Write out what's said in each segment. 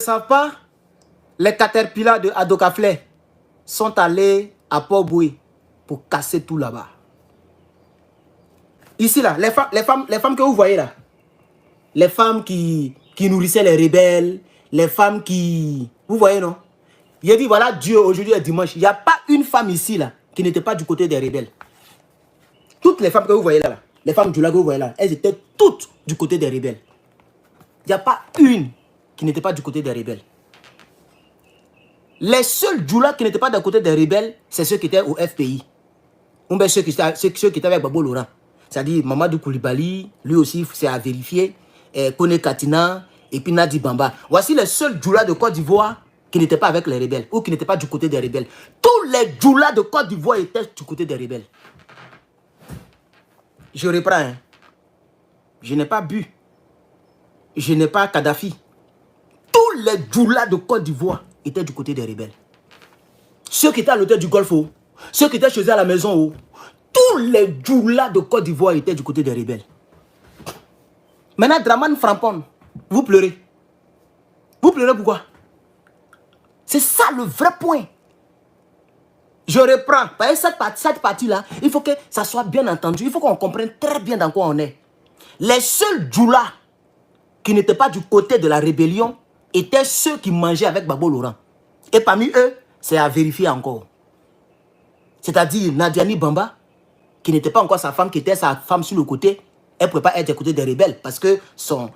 savent pas, les caterpillars de Adokaflé sont allés à Port-Boué pour casser tout là-bas. Ici, là, les femmes que vous voyez là, les femmes qui nourrissaient les rebelles, les femmes qui... Vous voyez, non? Il a dit, voilà, Dieu, aujourd'hui est dimanche. Il n'y a pas une femme ici, là, qui n'était pas du côté des rebelles. Toutes les femmes que vous voyez là, les femmes du lac que vous voyez là, elles étaient toutes du côté des rebelles. Il n'y a pas une qui n'était pas du côté des rebelles. Les seuls Djoula qui n'étaient pas du côté des rebelles, c'est ceux qui étaient au FPI. Ou bien ceux qui étaient avec Babo Laurent. C'est-à-dire Mamadou Koulibaly, lui aussi, c'est à vérifier. Kone Katina et puis Nadi Bamba. Voici les seuls Djoula de Côte d'Ivoire qui n'étaient pas avec les rebelles ou qui n'étaient pas du côté des rebelles. Tous les Djoula de Côte d'Ivoire étaient du côté des rebelles. Je reprends. Hein. Je n'ai pas bu. Je n'ai pas Kadhafi. Tous les Djoula de Côte d'Ivoire étaient du côté des rebelles. Ceux qui étaient à l'hôtel du Golfe, ceux qui étaient chez eux à la maison, tous les Djoula de Côte d'Ivoire étaient du côté des rebelles. Maintenant, Draman Frampon, vous pleurez. Vous pleurez pourquoi? C'est ça le vrai point. Je reprends. Parce que cette partie-là, il faut que ça soit bien entendu. Il faut qu'on comprenne très bien dans quoi on est. Les seuls Djoula qui n'étaient pas du côté de la rébellion étaient ceux qui mangeaient avec Babo Laurent. Et parmi eux, c'est à vérifier encore. C'est-à-dire Nadiani Bamba, qui n'était pas encore sa femme, qui était sa femme sur le côté, elle ne pouvait pas être du côté des rebelles parce que son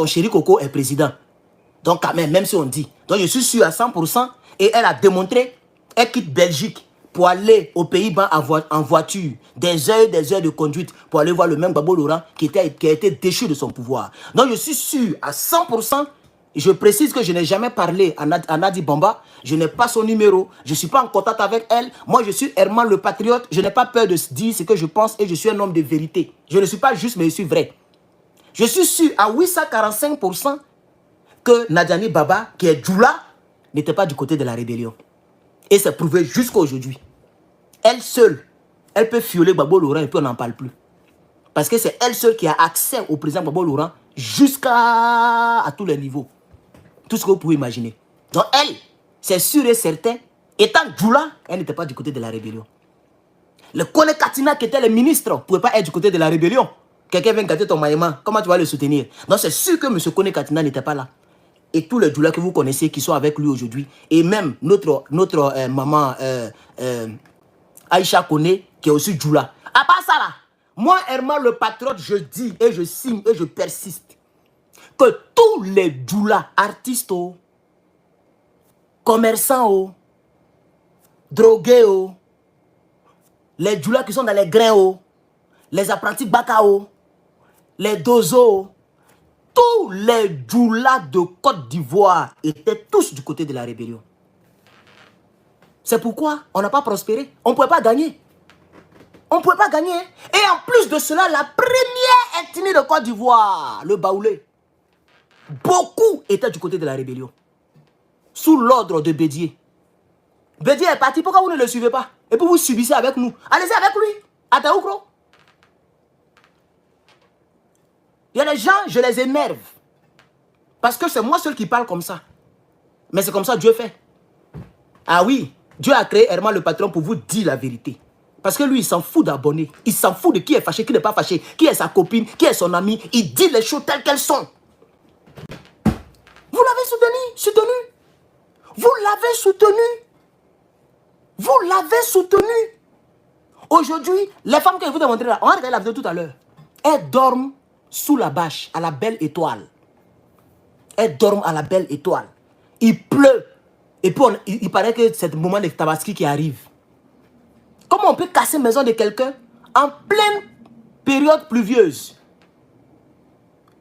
chéri Coco est président. Donc quand même si on dit. Donc je suis sûr à 100%, et elle a démontré, elle quitte Belgique pour aller aux Pays-Bas en voiture, des heures de conduite pour aller voir le même Babo Laurent qui a été déchu de son pouvoir. Donc je suis sûr à 100%. Je précise que je n'ai jamais parlé à Nadi Bamba. Je n'ai pas son numéro. Je ne suis pas en contact avec elle. Moi, je suis Herman le patriote. Je n'ai pas peur de dire ce que je pense et je suis un homme de vérité. Je ne suis pas juste, mais je suis vrai. Je suis sûr à 845% que Nadiani Baba, qui est Djoula, n'était pas du côté de la rébellion. Et c'est prouvé jusqu'à aujourd'hui. Elle seule, elle peut fioler Babo Laurent et puis on n'en parle plus. Parce que c'est elle seule qui a accès au président Babo Laurent jusqu'à tous les niveaux. Tout ce que vous pouvez imaginer. Donc elle, c'est sûr et certain, étant Djoula, elle n'était pas du côté de la rébellion. Le Kone Katina qui était le ministre ne pouvait pas être du côté de la rébellion. Quelqu'un vient gâter ton maïma, comment tu vas le soutenir? Donc c'est sûr que M. Kone Katina n'était pas là. Et tous les Djoula que vous connaissez qui sont avec lui aujourd'hui, et même notre maman Aïcha Kone, qui est aussi Djoula. À part ça là, moi Herman le patriote, je dis et je signe et je persiste que tous les Djoula, artistes, commerçants, drogués, les Djoula qui sont dans les grains, les apprentis Baka, les Dozo, tous les Djoula de Côte d'Ivoire étaient tous du côté de la rébellion. C'est pourquoi on n'a pas prospéré. On ne pouvait pas gagner. On ne pouvait pas gagner. Et en plus de cela, la première ethnie de Côte d'Ivoire, le Baoulé, beaucoup étaient du côté de la rébellion. Sous l'ordre de Bédier. Bédier est parti, pourquoi vous ne le suivez pas? Et puis vous subissez avec nous. Allez-y avec lui. À Taoukro. Il y a des gens, je les énerve. Parce que c'est moi seul qui parle comme ça. Mais c'est comme ça que Dieu fait. Ah oui, Dieu a créé Herman le patron pour vous dire la vérité. Parce que lui, il s'en fout d'abonnés. Il s'en fout de qui est fâché, qui n'est pas fâché, qui est sa copine, qui est son ami. Il dit les choses telles qu'elles sont. Vous l'avez soutenu. Vous l'avez soutenu. Vous l'avez soutenu. Aujourd'hui, les femmes que je vous ai montrées là, on a regardé la vidéo tout à l'heure. Elles dorment sous la bâche, à la belle étoile. Elles dorment à la belle étoile. Il pleut. Et puis, il paraît que c'est le moment de Tabaski qui arrive. Comment on peut casser la maison de quelqu'un en pleine période pluvieuse?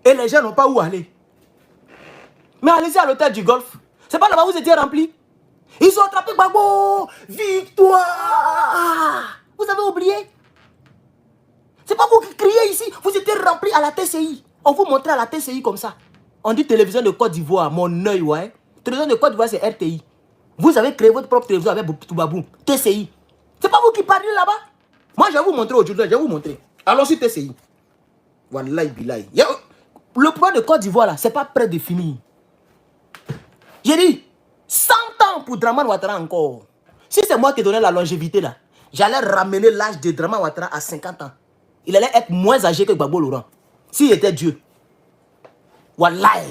Et les gens n'ont pas où aller. Mais allez-y à l'hôtel du Golfe. C'est pas là-bas où vous étiez remplis. Ils ont attrapé Gbagbo. Victoire. Vous avez oublié? C'est pas vous qui criez ici. Vous étiez remplis à la TCI. On vous montrait à la TCI comme ça. On dit télévision de Côte d'Ivoire. Mon œil, ouais. Télévision de Côte d'Ivoire, c'est RTI. Vous avez créé votre propre télévision avec Toubabou. TCI. C'est pas vous qui parlez là-bas. Moi, je vais vous montrer aujourd'hui. Je vais vous montrer. Allons sur TCI. Wallahi billahi. Le problème de Côte d'Ivoire, là, c'est pas près de finir. J'ai dit, 100 ans pour Draman Ouattara encore. Si c'est moi qui donnais la longévité là, j'allais ramener l'âge de Draman Ouattara à 50 ans. Il allait être moins âgé que Gbagbo Laurent. S'il était Dieu. Wallahi.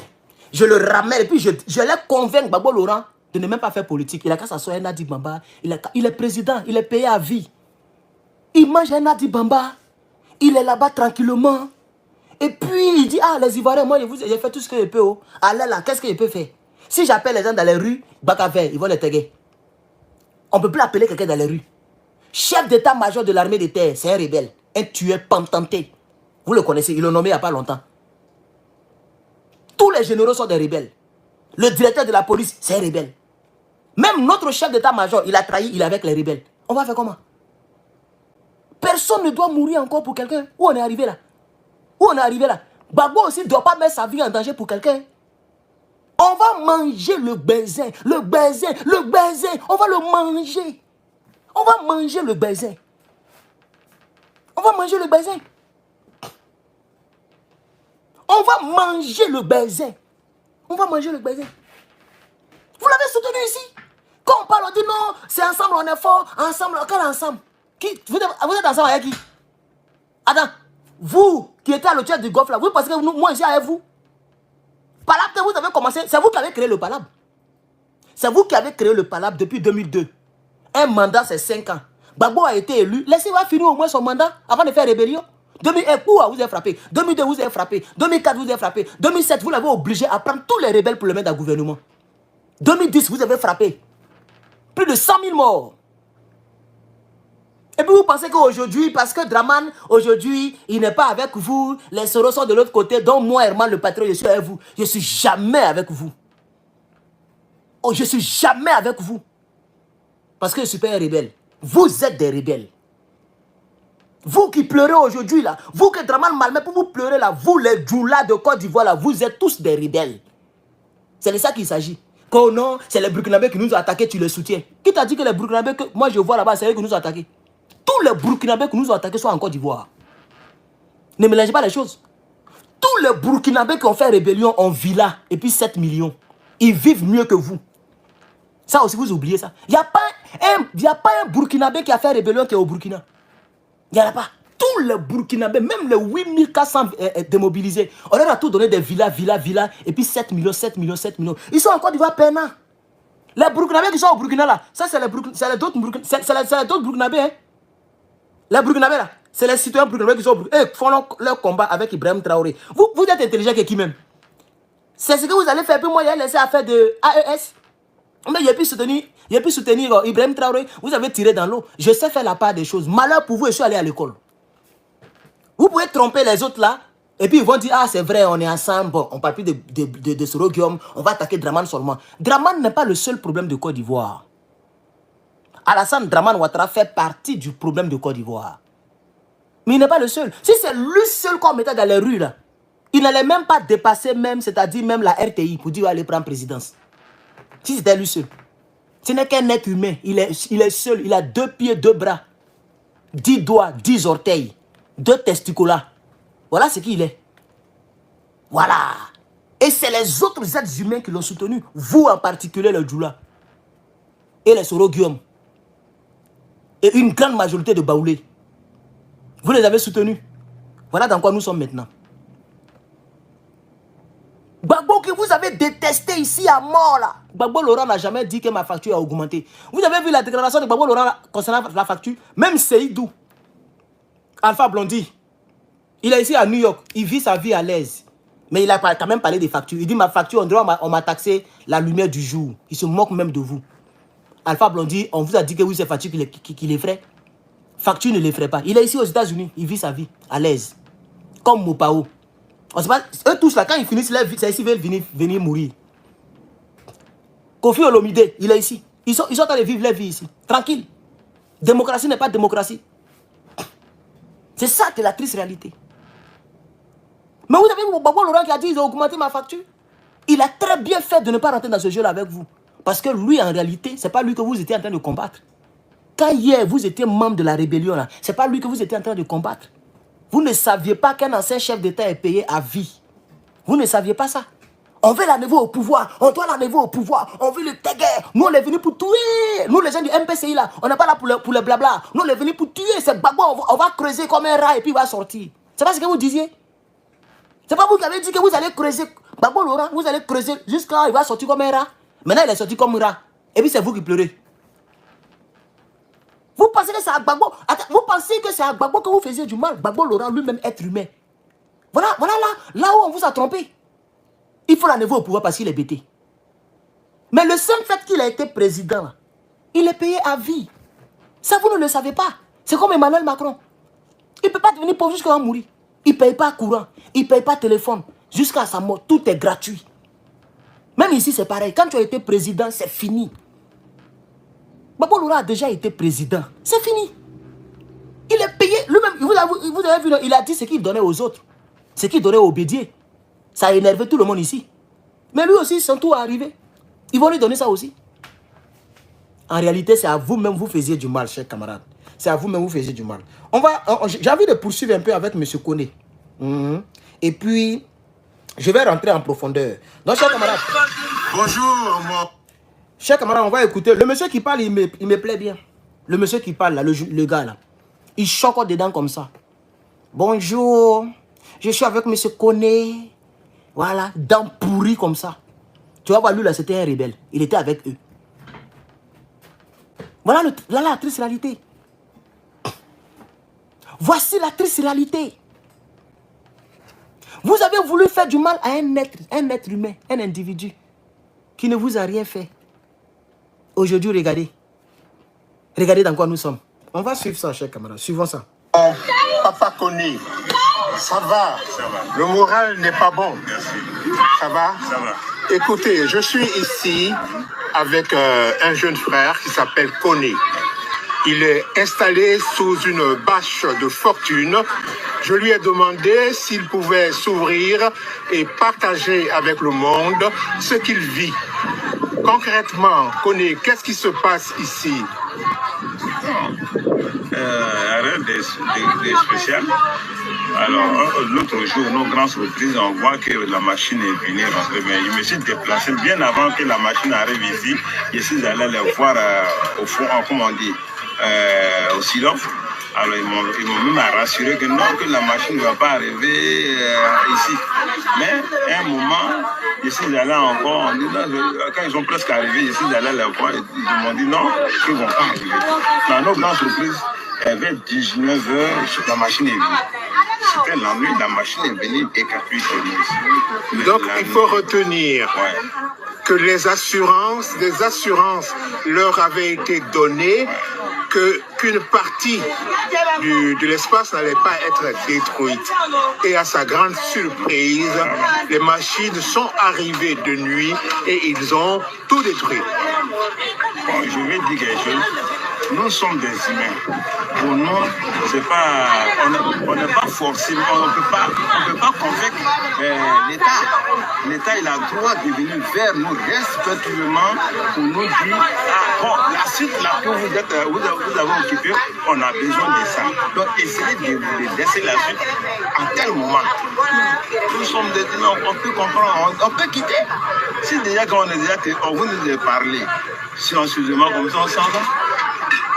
Je le ramène et puis je l'ai convaincu Gbagbo Laurent de ne même pas faire politique. Il a qu'à s'asseoir un Nadi Bamba. Il est président, il est payé à vie. Il mange un Nadi Bamba. Il est là-bas tranquillement. Et puis il dit, ah les Ivoiriens, moi j'ai fait tout ce que je peux. Oh. Allez là, qu'est-ce que je peux faire? Si j'appelle les gens dans les rues, Bakaver, ils vont les taguer. On ne peut plus appeler quelqu'un dans les rues. Chef d'état-major de l'armée de terre, c'est un rebelle. Un tueur pantanté. Vous le connaissez, il l'a nommé il n'y a pas longtemps. Tous les généraux sont des rebelles. Le directeur de la police, c'est un rebelle. Même notre chef d'état-major, il a trahi, il est avec les rebelles. On va faire comment? Personne ne doit mourir encore pour quelqu'un. Où on est arrivé là? Où on est arrivé là? Gbagbo aussi ne doit pas mettre sa vie en danger pour quelqu'un. On va manger le baiser, le baiser, le baiser. On va le manger. On va manger le baiser. On va manger le baiser. On va manger le baiser. On va manger le baiser. Vous l'avez soutenu ici. Quand on parle, on dit non, c'est ensemble, on est fort. Ensemble, quel ensemble? Vous êtes ensemble avec qui? Attends, vous qui étiez à l'hôtel du Golfe là, vous pensez que moi ici avec vous? Palab que vous avez commencé, c'est vous qui avez créé le Palab. C'est vous qui avez créé le Palab depuis 2002. Un mandat, c'est 5 ans. Gbagbo a été élu. Laissez-moi finir au moins son mandat avant de faire rébellion. 2001, vous avez frappé. 2002, vous avez frappé. 2004, vous avez frappé. 2007, vous l'avez obligé à prendre tous les rebelles pour le mettre dans le gouvernement. 2010, vous avez frappé. Plus de 100 000 morts. Et puis vous pensez qu'aujourd'hui, parce que Draman, aujourd'hui, il n'est pas avec vous, les Soros sont de l'autre côté, donc moi, Herman le patron, je suis avec vous. Je ne suis jamais avec vous. Oh, je ne suis jamais avec vous. Parce que je ne suis pas un rebelle. Vous êtes des rebelles. Vous qui pleurez aujourd'hui là, vous que Draman malmet pour vous pleurer là, vous les Djoula de Côte d'Ivoire là, vous êtes tous des rebelles. C'est de ça qu'il s'agit. Quand non, c'est les Burkinabés qui nous ont attaqués, tu les soutiens. Qui t'a dit que les Burkinabés que moi je vois là-bas, c'est eux qui nous ont attaqués? Tous les Burkinabés qui nous ont attaqués sont en Côte d'Ivoire. Ne mélangez pas les choses. Tous les Burkinabés qui ont fait rébellion en villa et puis 7 millions, ils vivent mieux que vous. Ça aussi, vous oubliez ça. Il n'y a pas un Burkinabé qui a fait rébellion qui est au Burkina. Il n'y en a pas. Tous les Burkinabés, même les 8400 démobilisés, on leur a tout donné des villas, et puis 7 millions. Ils sont en Côte d'Ivoire peinants. Les Burkinabés qui sont au Burkina là, ça c'est les d'autres Burkinabés. Hein. Les Burkinabés là, c'est les citoyens burkinabés qui sont au Burkina. Ils font leur combat avec Ibrahim Traoré. Vous êtes intelligent que qui même? C'est ce que vous allez faire. Puis moi, il a laissé à faire de AES. Mais il a pu soutenir Ibrahim Traoré. Vous avez tiré dans l'eau. Je sais faire la part des choses. Malheur pour vous, je suis allé à l'école. Vous pouvez tromper les autres là. Et puis ils vont dire, ah c'est vrai, on est ensemble. Bon, on ne parle plus de Soro Guillaume. On va attaquer Draman seulement. Draman n'est pas le seul problème de Côte d'Ivoire. Alassane Draman Ouattara fait partie du problème de Côte d'Ivoire. Mais il n'est pas le seul. Si c'est lui seul qu'on mettait dans les rues là, il n'allait même pas dépasser même, c'est-à-dire même la RTI pour dire aller prendre présidence. Si c'était lui seul. Ce n'est qu'un être humain. Il est seul. Il a 2 pieds, 2 bras. 10 doigts, 10 orteils. 2 testicules. Voilà ce qu'il est. Voilà. Et c'est les autres êtres humains qui l'ont soutenu. Vous en particulier, le Djoula. Et les Soro Guillaume. Et une grande majorité de Baoulé. Vous les avez soutenus. Voilà dans quoi nous sommes maintenant. Gbagbo que vous avez détesté ici à mort là. Gbagbo Laurent n'a jamais dit que ma facture a augmenté. Vous avez vu la déclaration de Gbagbo Laurent concernant la facture? Même Seydou, Alpha Blondy, il est ici à New York. Il vit sa vie à l'aise. Mais il a quand même parlé des factures. Il dit ma facture, on m'a taxé la lumière du jour. Il se moque même de vous. Alpha Blondy, on vous a dit que oui, c'est facture qui les ferait. Facture ne les ferait pas. Il est ici aux États-Unis. Il vit sa vie à l'aise. Comme Mopao. On sait pas, eux tous là, quand ils finissent leur vie, c'est ici qu'ils veulent venir mourir. Kofi Olomide, il est ici. Ils sont en train de vivre leur vie ici. Tranquille. Démocratie n'est pas démocratie. C'est ça que la triste réalité. Mais vous avez vu Gbagbo Laurent qui a dit ils ont augmenté ma facture. Il a très bien fait de ne pas rentrer dans ce jeu-là avec vous. Parce que lui, en réalité, ce n'est pas lui que vous étiez en train de combattre. Quand hier, vous étiez membre de la rébellion, ce n'est pas lui que vous étiez en train de combattre. Vous ne saviez pas qu'un ancien chef d'État est payé à vie. Vous ne saviez pas ça. On veut l'enlever au pouvoir. On doit l'enlever au pouvoir. On veut le taguer. Nous, on est venus pour tuer. Nous, les gens du MPCI, là, on n'est pas là pour le blabla. Nous, on est venus pour tuer. C'est Gbagbo, on va creuser comme un rat et puis il va sortir. C'est pas ce que vous disiez? C'est pas vous qui avez dit que vous allez creuser. Gbagbo Laurent, vous allez creuser jusqu'à il va sortir comme un rat. Maintenant, il est sorti comme un rat. Et puis, c'est vous qui pleurez. Vous pensez que c'est à Gbagbo? Vous pensez que c'est à Gbagbo que vous faisiez du mal? Gbagbo Laurent, lui-même, être humain. Voilà là où on vous a trompé. Il faut l'enlever au pouvoir parce qu'il est bêté. Mais le seul fait qu'il a été président, il est payé à vie. Ça, vous ne le savez pas. C'est comme Emmanuel Macron. Il ne peut pas devenir pauvre jusqu'à mourir. Il ne paye pas courant. Il ne paye pas téléphone. Jusqu'à sa mort, tout est gratuit. Même ici, c'est pareil. Quand tu as été président, c'est fini. Gbagbo Laurent a déjà été président. C'est fini. Il est payé. Lui-même, vous avez vu, il a dit ce qu'il donnait aux autres. Ce qu'il donnait aux bédiers. Ça a énervé tout le monde ici. Mais lui aussi, son tour est arrivé. Ils vont lui donner ça aussi. En réalité, c'est à vous-même vous faisiez du mal, chers camarades. C'est à vous-même vous faisiez du mal. J'ai envie de poursuivre un peu avec M. Koné. Et puis, je vais rentrer en profondeur. Donc, chers camarades. Bonjour, moi. Chers camarades, on va écouter. Le monsieur qui parle, il me plaît bien. Le monsieur qui parle, là, le gars, là. Il choque dedans comme ça. Bonjour. Je suis avec M. Koné. Voilà, dents pourries comme ça. Tu vas voir, lui là, c'était un rebelle. Il était avec eux. Voilà la triste réalité. Voici la triste réalité. Vous avez voulu faire du mal à un être humain, un individu, qui ne vous a rien fait. Aujourd'hui, regardez. Regardez dans quoi nous sommes. On va suivre ça, chers camarades. Suivons ça. Papa Koné, ça va. Le moral n'est pas bon. Merci. Ça va? Ça va. Écoutez, je suis ici avec un jeune frère qui s'appelle Koné. Il est installé sous une bâche de fortune. Je lui ai demandé s'il pouvait s'ouvrir et partager avec le monde ce qu'il vit. Concrètement, Koné, qu'est-ce qui se passe ici? Rien de spécial. Alors, l'autre jour, nos grandes surprises, on voit que la machine est venue rentrer. Mais je me suis déplacé bien avant que la machine arrive ici. Je suis allé les voir au fond, comment on dit, au silence. Alors, ils m'ont même rassuré que non, que la machine ne va pas arriver ici. Mais à un moment, je suis allé encore, on dit, non, quand ils sont presque arrivés, je suis allé les voir, ils m'ont dit non, qu'ils ne vont pas arriver. Dans nos grandes surprises, vers 19 h, la machine est venue. C'était la nuit, la machine est venue décapuler ici. Donc, il faut retenir que des assurances leur avaient été données, qu'une partie de l'espace n'allait pas être détruite. Et à sa grande surprise, les machines sont arrivées de nuit et ils ont tout détruit. Bon, je vais dire quelque chose. Nous sommes des humains. Pour nous, c'est pas, on n'est pas forcément, on ne peut pas convaincre l'État. L'État, il a le droit de venir vers nous respectueusement pour nous dire, ah bon, la suite là que vous avez occupée, on a besoin de ça. Donc essayez de laisser la suite à tel moment. Nous sommes des humains, on peut comprendre, on peut quitter. Si déjà quand on est déjà, on vous nous a parlé, silencieusement comme ça, on s'en va.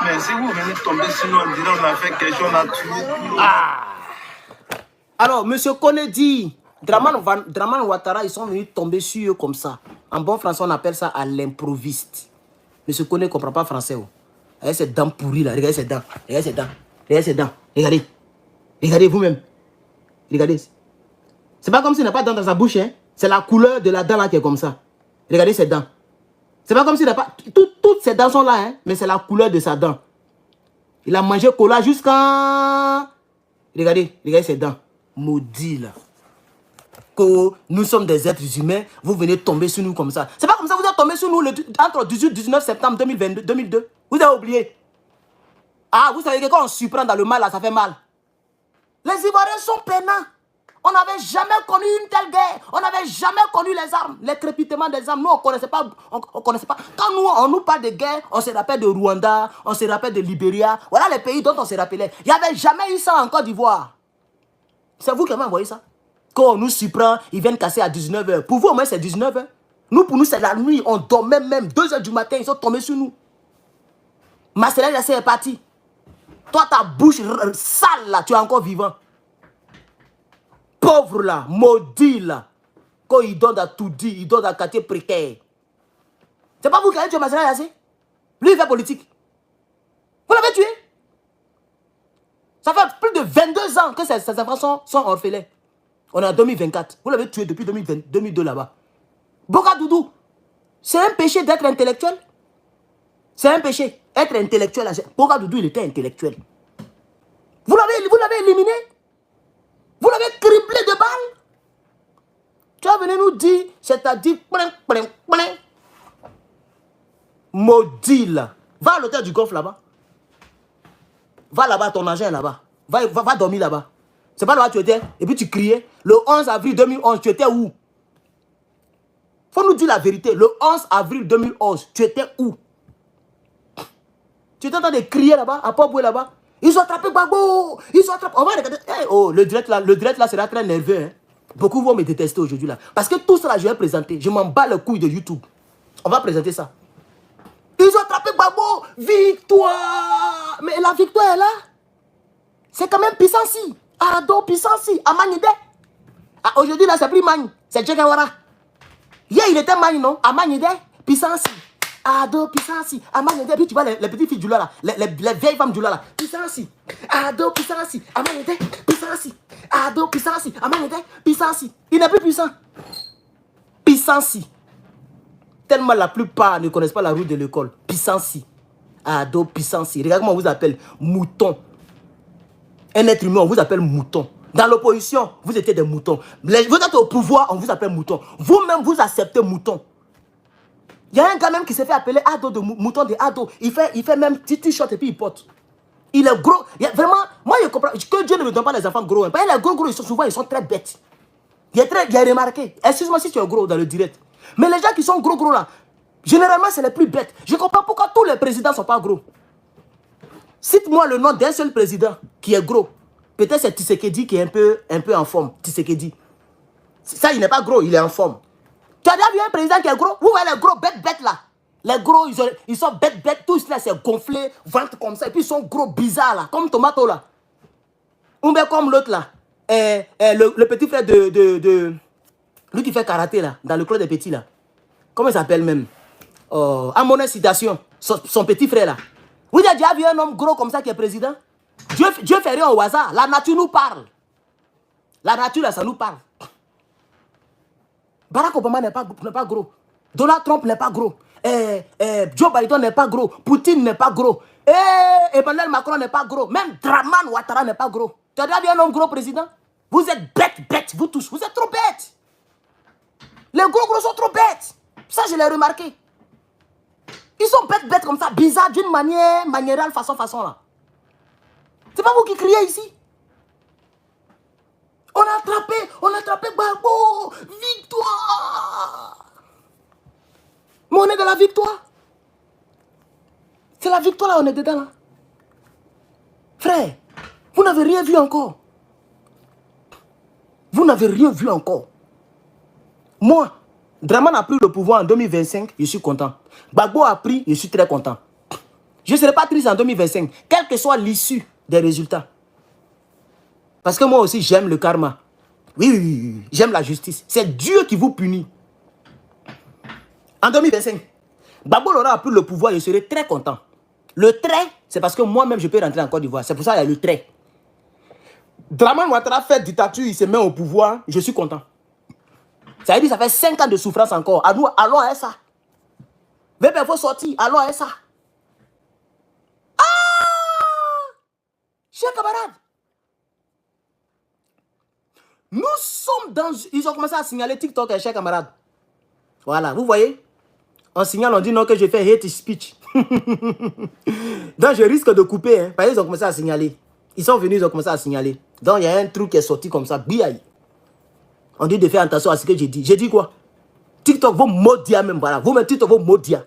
Mais si vous venez tomber sur nous, on dirait on a fait quelque chose, on a tué. Alors, M. Koné dit, Draman Ouattara, ils sont venus tomber sur eux comme ça. En bon français, on appelle ça à l'improviste. M. Koné ne comprend pas français. Oh. Regardez ces dents pourries là, regardez ces dents. Regardez ces dents. Regardez ces dents. Regardez. Regardez vous-même. Regardez. C'est pas comme s'il n'a pas de dents dans sa bouche. Hein. C'est la couleur de la dent là qui est comme ça. Regardez ces dents. C'est pas comme s'il n'a pas... Toutes ces dents sont là, hein, mais c'est la couleur de sa dent. Il a mangé cola jusqu'à... Regardez ses dents. Maudit là. Que nous sommes des êtres humains, vous venez tomber sur nous comme ça. C'est pas comme ça que vous êtes tombé sur nous entre 18 et 19 septembre 2002. Vous avez oublié. Ah, vous savez que quand on surprend dans le mal, là, ça fait mal. Les Ivoiriens sont peinants. On n'avait jamais connu une telle guerre. On n'avait jamais connu les armes, les crépitements des armes. Nous, on ne connaissait pas. On connaissait pas. Quand on nous parle de guerre, on se rappelle de Rwanda, on se rappelle de Libéria. Voilà les pays dont on se rappelait. Il n'y avait jamais eu ça en Côte d'Ivoire. C'est vous qui m'avez envoyé ça. Quand on nous surprend, ils viennent casser à 19h. Pour vous, au moins, c'est 19h. Nous, pour nous, c'est la nuit. On dormait même 2h du matin. Ils sont tombés sur nous. Marcela Yassé est parti. Toi, ta bouche sale, là, tu es encore vivant. Pauvre, là, maudit, là. Quand il donne à tout dit, il donne à quartier précaire. C'est pas vous qui avez tué Marcela Yassé? Lui, il fait politique. Vous l'avez tué? Ça fait plus de 22 ans que ces enfants sont orphelins. On est en 2024. Vous l'avez tué depuis 2002 là-bas. Boka Doudou, c'est un péché d'être intellectuel. C'est un péché. Être intellectuel. Boka Doudou, il était intellectuel. Vous l'avez éliminé. Vous l'avez criblé de balles. Tu vas venir nous dire, c'est-à-dire, maudit là. Va à l'hôtel du Golfe là-bas. Va là-bas, ton argent est là-bas. Va dormir là-bas. C'est pas là-bas tu étais. Et puis tu criais. Le 11 avril 2011, tu étais où? Faut nous dire la vérité. Le 11 avril 2011, tu étais où? Tu étais en train de crier là-bas, à Port-Boué là-bas. Ils ont attrapé Gbagbo. Ils ont attrapé. On va regarder. Hey, oh, le direct là sera très nerveux. Hein. Beaucoup vont me détester aujourd'hui là. Parce que tout ça, je vais présenter. Je m'en bats le couille de YouTube. On va présenter ça. Ils ont attrapé Gbagbo. Victoire. Mais la victoire est là. C'est quand même Pissansi. Ado Pissansi. Amanide. Ah, aujourd'hui là, c'est plus Magne. C'est Djekawara. Hier, il était Magne, non? Amanide. Pissansi. Ado Pissansi. Amanide. Puis tu vois les petites filles du là. Les vieilles femmes du là. Pissansi. Ado Pissansi. Amanide. Pissansi. Ado Pissansi. Amanide. Pissansi. Il n'est plus puissant. Pissansi. Tellement la plupart ne connaissent pas la route de l'école. Pissansi. Ado Pissansi. Regarde comment on vous appelle. Mouton. Un être humain, on vous appelle mouton. Dans l'opposition, vous étiez des moutons. Vous êtes au pouvoir, on vous appelle mouton. Vous-même, vous acceptez mouton. Il y a un gars même qui s'est fait appeler Ado de mouton de Ado. Il fait même petit t-shirt et puis il porte. Il est gros. Vraiment, moi je comprends que Dieu ne me donne pas les enfants gros. Hein. Parce que les gros, ils sont très bêtes. Il y a remarqué. Excuse-moi si tu es gros dans le direct. Mais les gens qui sont gros là, généralement c'est les plus bêtes. Je comprends pourquoi tous les présidents ne sont pas gros. Cite-moi le nom d'un seul président qui est gros. Peut-être c'est Tshisekedi qui est un peu en forme. Tshisekedi. Ça, il n'est pas gros, il est en forme. Tu as déjà vu un président qui est gros? Vous voyez les gros bêtes là. Les gros, ils sont bêtes. Tous là, c'est gonflé, ventre comme ça. Et puis ils sont gros, bizarres là. Comme Tomato là. Ou bien comme l'autre là. Le petit frère de... Lui qui fait karaté là. Dans le club des petits là. Comment il s'appelle même? À mon incitation. Son petit frère là. Vous avez déjà vu un homme gros comme ça qui est président? Dieu fait rien au hasard. La nature nous parle. La nature, là, ça nous parle. Barack Obama n'est pas gros. Donald Trump n'est pas gros. Joe Biden n'est pas gros. Poutine n'est pas gros. Emmanuel Macron n'est pas gros. Même Draman Ouattara n'est pas gros. Tu as déjà vu un homme gros président? Vous êtes bêtes, vous tous. Vous êtes trop bêtes. Les gros sont trop bêtes. Ça, je l'ai remarqué. Ils sont bêtes comme ça, bizarres, d'une maniérale, façon là. C'est pas vous qui criez ici. On a attrapé Gbagbo. Victoire. Mais on est dans la victoire. C'est la victoire là, on est dedans là. Frère, vous n'avez rien vu encore. Vous n'avez rien vu encore. Moi, Draman a pris le pouvoir en 2025, je suis content. Gbagbo a pris, je suis très content. Je ne serai pas triste en 2025, quelle que soit l'issue des résultats. Parce que moi aussi, j'aime le karma. Oui, j'aime la justice. C'est Dieu qui vous punit. En 2025, Gbagbo a pris le pouvoir, je serai très content. Le trait, c'est parce que moi-même, je peux rentrer en Côte d'Ivoire. C'est pour ça qu'il y a le trait. Draman Ouattara fait dictature, il se met au pouvoir, je suis content. Ça veut dire que ça fait 5 ans de souffrance encore. Allons à ça. VP, il faut sortir. Allons à ça. Ah! Chers camarades. Nous sommes dans... Ils ont commencé à signaler TikTok, chers camarades. Voilà, vous voyez? On signale, on dit non que je fais hate speech. Donc je risque de couper. Hein, parce qu'ils ont commencé à signaler. Ils sont venus, ils ont commencé à signaler. Donc il y a un truc qui est sorti comme ça. Biaï. On dit de faire attention à ce que j'ai dit. J'ai dit quoi? TikTok vaut maudire même. Voilà. Vous-même, TikTok vaut maudire.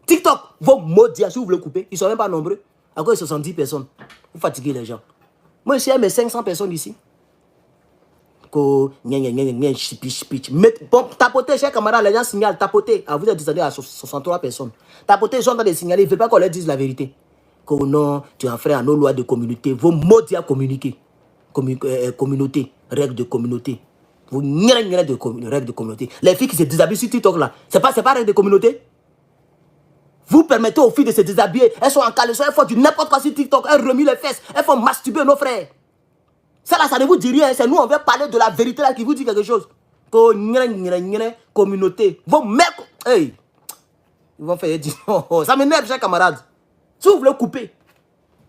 TikTok vaut maudire. Si vous voulez couper, ils ne sont même pas nombreux. À cause de 70 personnes. Vous fatiguez les gens. Moi, je suis à mes 500 personnes ici. Bon, tapotez, chers camarades, les gens signalent, tapotez. Ah, vous êtes descendu à 63 personnes. Tapotez, ils sont en train de signaler, ils ne veulent pas qu'on leur dise la vérité. Que non, tu es enfreint à nos lois de communauté. Vos mots à communiquer. Communauté, règles de communauté. Vous règles de communauté. Les filles qui se déshabillent sur TikTok là, c'est pas règle de communauté. Vous permettez aux filles de se déshabiller. Elles sont en caleçon, elles font du n'importe quoi sur TikTok. Elles remuent les fesses. Elles font masturber nos frères. Ça là, ça ne vous dit rien. C'est nous, on veut parler de la vérité là qui vous dit quelque chose. Communauté. Vos mecs. Hey. Ils vont faire dire. Ça m'énerve, chers camarades. Si vous voulez couper.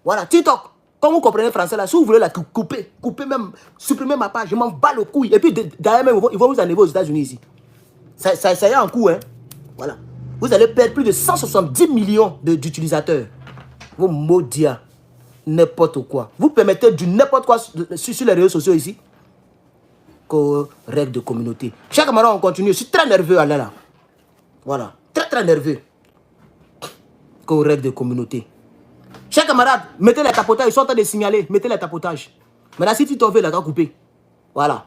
Voilà, TikTok. Quand vous comprenez le français là, si vous voulez la couper même, supprimer ma page, je m'en bats le couille. Et puis derrière même, ils vont vous enlever aux États-Unis ici. Ça y a un coup, hein. Voilà. Vous allez perdre plus de 170 millions d'utilisateurs. Vous maudits, n'importe quoi. Vous permettez du n'importe quoi sur les réseaux sociaux ici. Règle de communauté. Chers camarades, on continue. Je suis très nerveux à là. Voilà. Très nerveux. Règle de communauté. Chers camarades, mettez les tapotages. Ils sont en train de signaler. Mettez les tapotages. Maintenant, si tu t'en veux, là, couper. Voilà.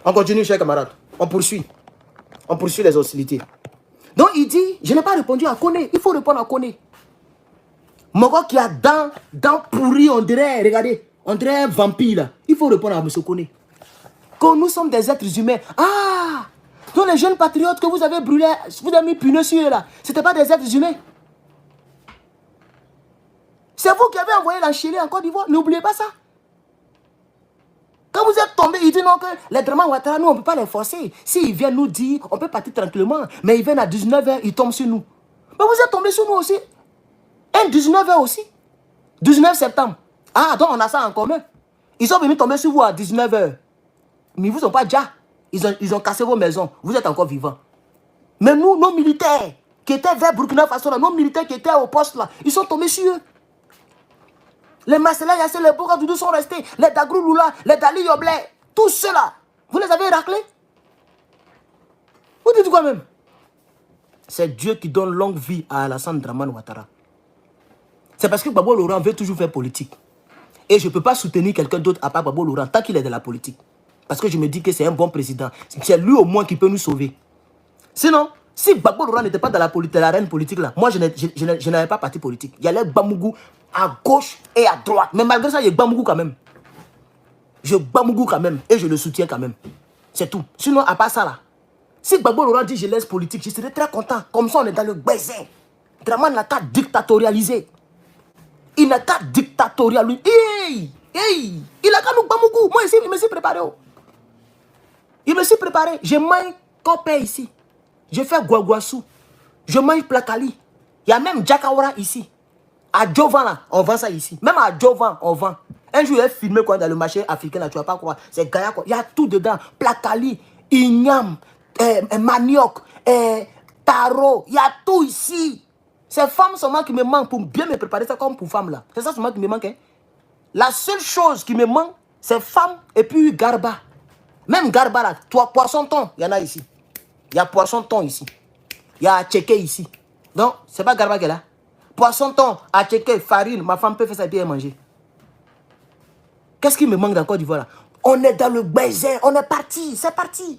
On continue, chers camarades. On poursuit. On poursuit les hostilités. Donc, il dit, je n'ai pas répondu à Koné. Il faut répondre à Koné. Mon gars qui a dents pourries, on dirait, regardez, on dirait un vampire, là. Il faut répondre à M. Koné. Quand nous sommes des êtres humains. Ah! Donc, les jeunes patriotes que vous avez brûlés, vous avez mis puneux sur eux, là. Ce n'étaient pas des êtres humains. C'est vous qui avez envoyé la Chili en Côte d'Ivoire. N'oubliez pas ça. Quand vous êtes tombé, il dit non que les Dramane Ouattara, nous, on ne peut pas les forcer. S'ils viennent nous dire, on peut partir tranquillement. Mais ils viennent à 19h, ils tombent sur nous. Mais vous êtes tombés sur nous aussi. Et 19h aussi. 19 septembre. Ah, donc on a ça en commun. Ils sont venus tomber sur vous à 19h. Mais ils ne vous ont pas déjà. Ils ont cassé vos maisons. Vous êtes encore vivants. Mais nous, nos militaires qui étaient vers Burkina Faso, là, nos militaires qui étaient au poste là, ils sont tombés sur eux. Les Marcela Yassé, les Bogadoudou sont restés. Les Dagrou Lula, les Dali Yoblé, tous ceux-là. Vous les avez raclés? Vous dites quoi même? C'est Dieu qui donne longue vie à Alassane Dramane Ouattara. C'est parce que Gbagbo Laurent veut toujours faire politique. Et je ne peux pas soutenir quelqu'un d'autre à part Gbagbo Laurent tant qu'il est de la politique. Parce que je me dis que c'est un bon président. C'est lui au moins qui peut nous sauver. Sinon, si Gbagbo Laurent n'était pas dans la arène politique là, moi je n'avais pas parti politique. Il y avait Bamougou à gauche et à droite. Mais malgré ça, il y a Bamougou quand même. Je Bamougou quand même. Et je le soutiens quand même. C'est tout. Sinon, à part ça là, si Gbagbo Laurent dit je laisse politique, je serais très content. Comme ça, on est dans le baiser. Dramane n'a qu'à dictatorialiser. Il n'a qu'à dictatorialiser. Hey! Il a qu'à nous Bamougou. Moi ici, il me suis préparé. Il me suis préparé. Je mange Kopé ici. Je fais Guaguassou. Je mange Plakali. Il y a même Jakawara ici. À Jovan, là, on vend ça ici. Même à Jovan, on vend. Un jour, il est filmé quoi, dans le marché africain, là, tu ne vas pas croire. C'est Gaïa, quoi. Il y a tout dedans. Plakali, Ignam, manioc, taro. Il y a tout ici. C'est femmes seulement qui me manquent pour bien me préparer ça comme pour femmes, là. C'est ça seulement qui me manque. Hein. La seule chose qui me manque, c'est femmes et puis garba. Même garba, là, toi, poisson thon, il y en a ici. Il y a poisson thon ici. Il y a tchéké ici. Non, c'est pas garba qui est là. Poisson thon, tchéké, farine, ma femme peut faire ça et bien manger. Qu'est-ce qui me manque dans Côte d'Ivoire là? On est dans le baiser, on est parti, c'est parti.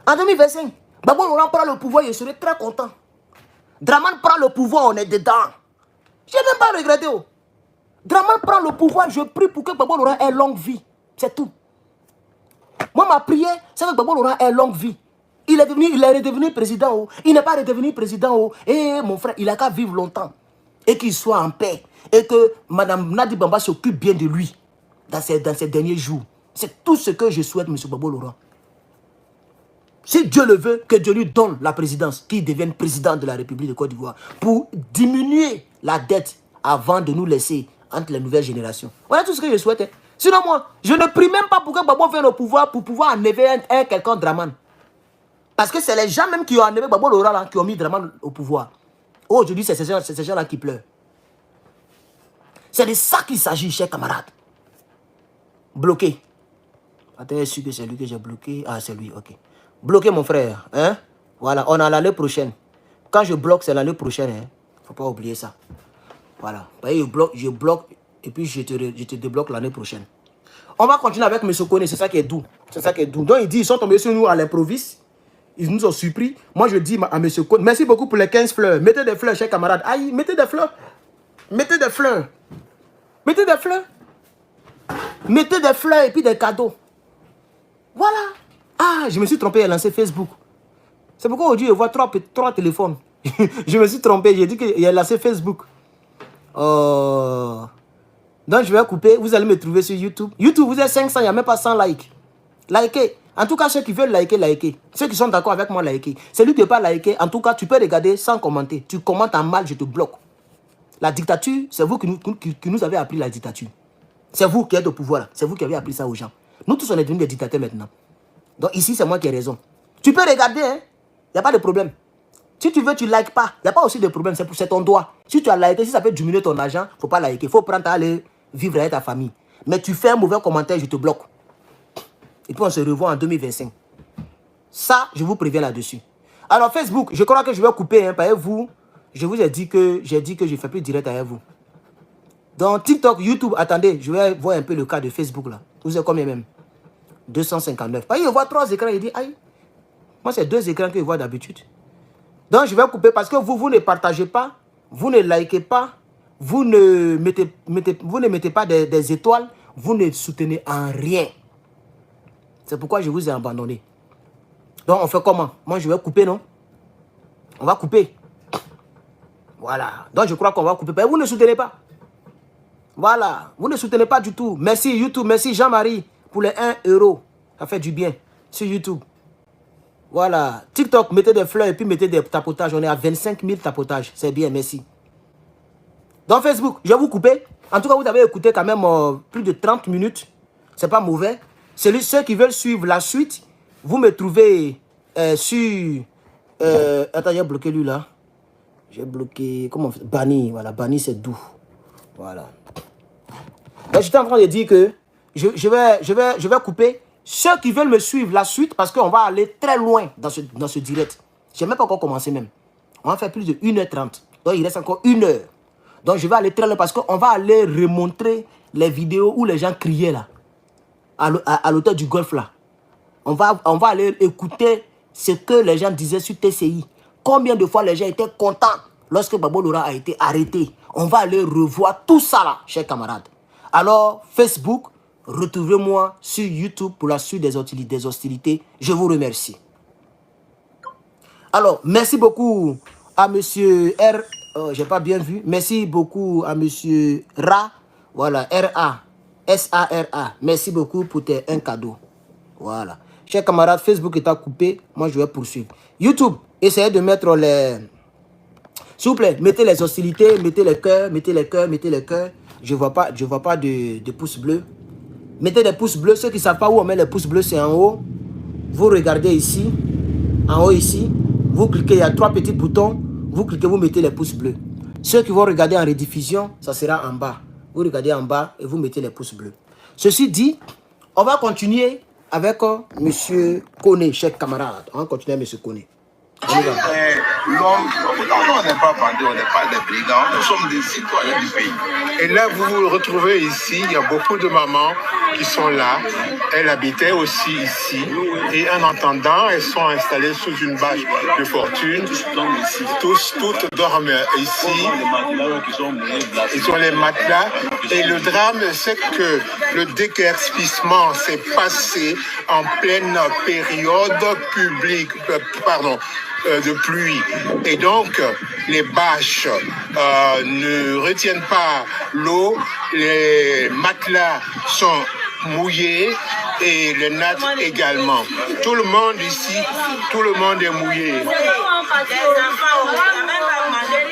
En 2025, Gbagbo Laurent prend le pouvoir, je serai très content. Dramane prend le pouvoir, on est dedans. Je n'ai même pas regretté. Oh. Dramane prend le pouvoir, je prie pour que Gbagbo Laurent ait longue vie. C'est tout. Moi, ma prière, c'est que Gbagbo Laurent ait longue vie. Il est redevenu président. Oh. Il n'est pas redevenu président. Oh. Et mon frère, il a qu'à vivre longtemps. Et qu'il soit en paix. Et que Mme Nadi Bamba s'occupe bien de lui dans ces derniers jours. C'est tout ce que je souhaite, M. Gbagbo Laurent. Si Dieu le veut, que Dieu lui donne la présidence, qu'il devienne président de la République de Côte d'Ivoire, pour diminuer la dette avant de nous laisser entre les nouvelles générations. Voilà tout ce que je souhaite. Hein. Sinon, moi, je ne prie même pas pour que Gbagbo vienne au pouvoir pour pouvoir enlever quelqu'un Dramane. Parce que c'est les gens même qui ont enlevé Gbagbo Laurent là, qui ont mis Dramane au pouvoir. Aujourd'hui, c'est ces gens-là qui pleurent. C'est de ça qu'il s'agit, chers camarades. Bloqué. Attends, je suis sûr que c'est lui que j'ai bloqué. Ah, c'est lui, ok. Bloqué, mon frère. Hein? Voilà, on a l'année prochaine. Quand je bloque, c'est l'année prochaine. Hein? Faut pas oublier ça. Voilà. Je bloque et puis je te débloque l'année prochaine. On va continuer avec M. Kone, c'est ça qui est doux. C'est ça qui est doux. Donc il dit, ils sont tombés sur nous à l'improviste. Ils nous ont surpris. Moi je dis à M. Kone, merci beaucoup pour les 15 fleurs. Mettez des fleurs, chers camarades. Aïe, mettez des fleurs. Mettez des fleurs. Mettez des fleurs. Mettez des fleurs et puis des cadeaux. Voilà. Ah, je me suis trompé, j'ai lancé Facebook. C'est pourquoi aujourd'hui je vois trois téléphones. Je me suis trompé, j'ai dit qu'il a lancé Facebook. Donc je vais couper, vous allez me trouver sur YouTube. YouTube, vous êtes 500, il n'y a même pas 100 likes. Likez. En tout cas, ceux qui veulent liker, likez. Ceux qui sont d'accord avec moi, likez. Celui qui ne peut pas liker, en tout cas, tu peux regarder sans commenter. Tu commentes en mal, je te bloque. La dictature, c'est vous qui nous avez appris la dictature. C'est vous qui êtes au pouvoir. C'est vous qui avez appris ça aux gens. Nous tous, on est devenus des dictateurs maintenant. Donc ici, c'est moi qui ai raison. Tu peux regarder, hein. Il n'y a pas de problème. Si tu veux, tu ne likes pas. Il n'y a pas aussi de problème. C'est ton droit. Si tu as liké, si ça peut diminuer ton argent, il ne faut pas liker. Il faut prendre à aller vivre avec ta famille. Mais tu fais un mauvais commentaire, je te bloque. Et puis on se revoit en 2025. Ça, je vous préviens là-dessus. Alors Facebook, je crois que je vais couper. Hein, parce que vous, je vous ai dit que je ne fais plus direct avec vous. Donc TikTok, YouTube, attendez, je vais voir un peu le cas de Facebook là. Vous êtes combien même? 259. Il voit 3 écrans, il dit, aïe. Moi, c'est 2 écrans que je vois d'habitude. Donc, je vais couper parce que vous ne partagez pas, vous ne likez pas, vous ne mettez pas des étoiles, vous ne soutenez en rien. C'est pourquoi je vous ai abandonné. Donc, on fait comment? Moi, je vais couper, non? On va couper. Voilà. Donc, je crois qu'on va couper. Mais vous ne soutenez pas. Voilà. Vous ne soutenez pas du tout. Merci YouTube, merci Jean-Marie pour les 1 euro. Ça fait du bien sur YouTube. Voilà. TikTok, mettez des fleurs et puis mettez des tapotages. On est à 25 000 tapotages. C'est bien, merci. Dans Facebook, je vais vous couper. En tout cas, vous avez écouté quand même plus de 30 minutes. C'est pas mauvais. Ceux qui veulent suivre la suite, vous me trouvez sur... attends, j'ai bloqué lui là. J'ai bloqué... Comment on fait? Banni. Voilà, banni c'est doux. Voilà. J'étais en train de dire que je vais couper. Ceux qui veulent me suivre la suite, parce qu'on va aller très loin dans ce direct. Je n'ai même pas encore commencé même. On va faire plus de 1h30. Donc il reste encore 1 heure. Donc je vais aller très loin parce qu'on va aller remontrer les vidéos où les gens criaient là. À l'hôtel du Golfe là. On va aller écouter ce que les gens disaient sur TCI. Combien de fois les gens étaient contents lorsque Babo Laurent a été arrêté. On va aller revoir tout ça là, chers camarades. Alors, Facebook, retrouvez-moi sur YouTube pour la suite des hostilités. Je vous remercie. Alors, merci beaucoup à monsieur R. J'ai pas bien vu. Merci beaucoup à monsieur Ra. Voilà, R-A. S-A-R-A. Merci beaucoup pour tes 1 cadeau. Voilà. Chers camarades, Facebook est à couper. Moi, je vais poursuivre. YouTube, essayez de mettre les... S'il vous plaît, mettez les hostilités, mettez les cœurs, mettez les cœurs, mettez les cœurs. Je vois pas de pouces bleus. Mettez des pouces bleus. Ceux qui ne savent pas où on met les pouces bleus, c'est en haut. Vous regardez ici. En haut ici. Vous cliquez, il y a 3 petits boutons. Vous cliquez, vous mettez les pouces bleus. Ceux qui vont regarder en rediffusion, ça sera en bas. Vous regardez en bas et vous mettez les pouces bleus. Ceci dit, on va continuer avec monsieur Kone, chers camarades. On va continuer avec monsieur Kone. Non, on n'est pas bandits, on n'est pas des brigands, nous sommes des citoyens du pays. Et là, vous vous retrouvez ici, il y a beaucoup de mamans qui sont là. Elles habitaient aussi ici. Et en attendant, elles sont installées sous une bâche de fortune. Toutes dorment ici. Ils ont les matelas. Et le drame, c'est que le déguerpissement s'est passé en pleine période publique, de pluie. Et donc, les bâches ne retiennent pas l'eau, les matelas sont mouillés et les nattes également. Tout le monde ici, tout le monde est mouillé. Les enfants, on n'a même pas manger.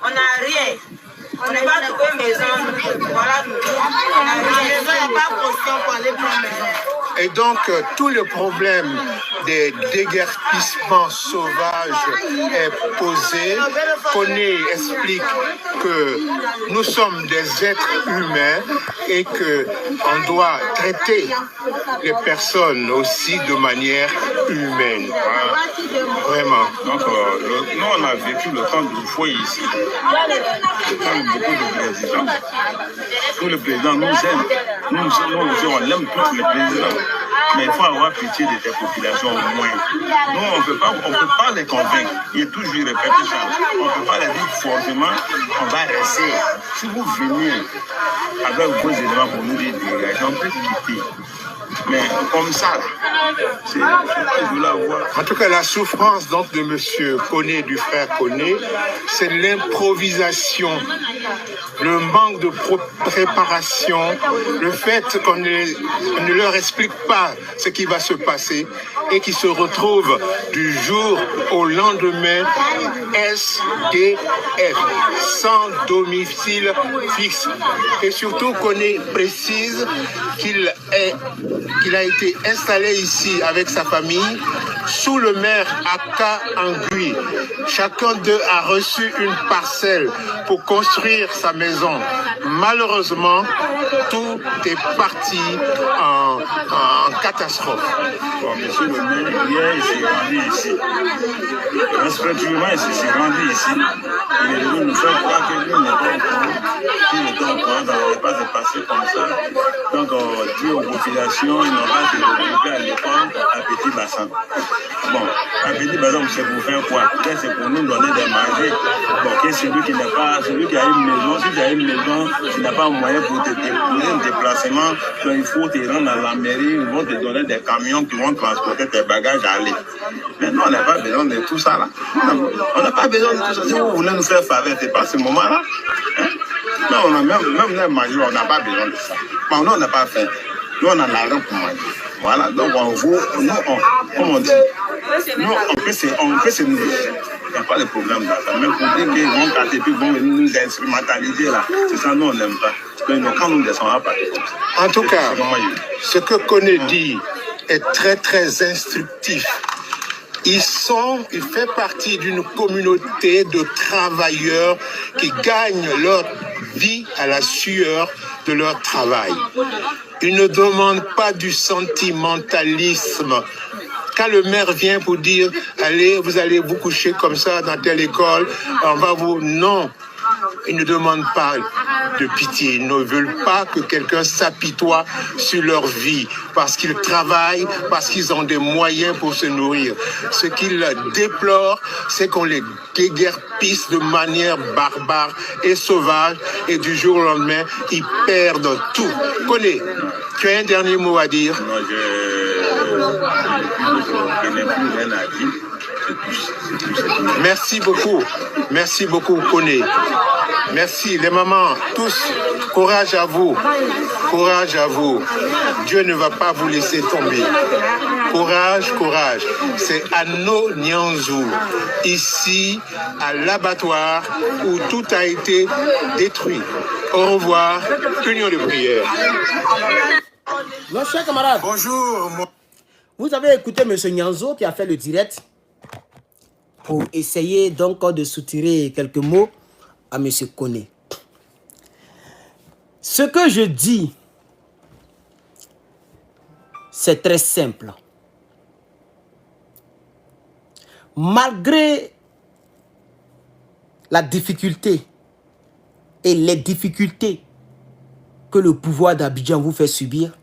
On n'a rien. On n'est pas trouvé maison. Voilà, on n'a rien. Il n'y a pas caution pour aller prendre maison. Et donc, tout le problème des déguerpissements sauvages est posé. Kone explique que nous sommes des êtres humains et qu'on doit traiter les personnes aussi de manière humaine. Vraiment. Donc, nous, on a vécu le temps du foyer ici. Le temps de beaucoup de présidents. Tous les présidents nous aiment. Nous aussi, on aime tous les présidents. Mais il faut avoir pitié de tes populations au moins. Nous, on ne peut pas les convaincre. Il est toujours répété ça. On ne peut pas les dire forcément qu'on va rester. Si vous venez avec vos éléments pour nous dire dégager, on peut quitter. Mais comme ça, c'est de la voix. En tout cas, la souffrance donc de M. Koné, du frère Koné, c'est l'improvisation, le manque de préparation, le fait qu'on ne leur explique pas ce qui va se passer et qu'ils se retrouvent du jour au lendemain SDF, sans domicile fixe. Et surtout, Koné précise qu'il a été installé ici avec sa famille sous le maire Aka Angui. Chacun d'eux a reçu une parcelle pour construire sa maison. Malheureusement, tout est parti en catastrophe. Bon, monsieur le maire, hier, il s'est rendu ici. Respectivement, il s'est rendu ici. Il est venu nous faire croire que lui n'est pas au courant. S'il était au courant, ça n'aurait pas se passer comme ça. Donc, on dit aux populations, il n'aura pas de développer à l'école à Petit Bassin. Bon, à Petit Bassin, c'est pour faire quoi? Peut-être c'est pour nous donner des manger. Bon, que celui qui n'a pas, celui qui a une maison, si tu as une maison, tu n'as pas moyen pour te déplacer un déplacement, donc il faut te rendre à la mairie, ils vont te donner des camions qui vont transporter tes bagages à aller. Mais nous, on n'a pas besoin de tout ça là. On n'a pas besoin de tout ça. Si vous voulez nous faire faveur, c'est pas ce moment-là. Hein? Non, on a même les majeurs, on n'a pas besoin de ça. Bon, nous, on n'a pas fait. Nous, on a l'argent pour manger. Voilà, donc comme on dit, nous, on peut se nourrir. Il n'y a pas de problème dans ça. Même pour dire qu'ils vont casser, puis ils vont venir nous instrumentaliser là. C'est ça, nous, on n'aime pas. Mais quand nous descendons, on va pas comme ça. En tout cas, ce que Koné dit est très, très instructif. Il fait partie d'une communauté de travailleurs qui gagnent leur vie à la sueur de leur travail. Ils ne demandent pas du sentimentalisme. Quand le maire vient pour dire « Allez, vous allez vous coucher comme ça dans telle école, on va vous... » Non, ils ne demandent pas de pitié. Ils ne veulent pas que quelqu'un s'apitoie sur leur vie parce qu'ils travaillent, parce qu'ils ont des moyens pour se nourrir. Ce qu'ils déplorent, c'est qu'on les déguerpisse de manière barbare et sauvage et du jour au lendemain, ils perdent tout. Koné, tu as un dernier mot à dire? Non, je n'ai plus rien à dire. Merci beaucoup, Koné. Merci, les mamans, tous, courage à vous. Courage à vous. Dieu ne va pas vous laisser tomber. Courage, courage. C'est à Nyanzou, ici, à l'abattoir, où tout a été détruit. Au revoir, union de prière. Mon cher camarade. Bonjour. Vous avez écouté M. Nyanzo qui a fait le direct pour essayer donc de soutirer quelques mots à M. Koné. Ce que je dis, c'est très simple. Malgré la difficulté et les difficultés que le pouvoir d'Abidjan vous fait subir,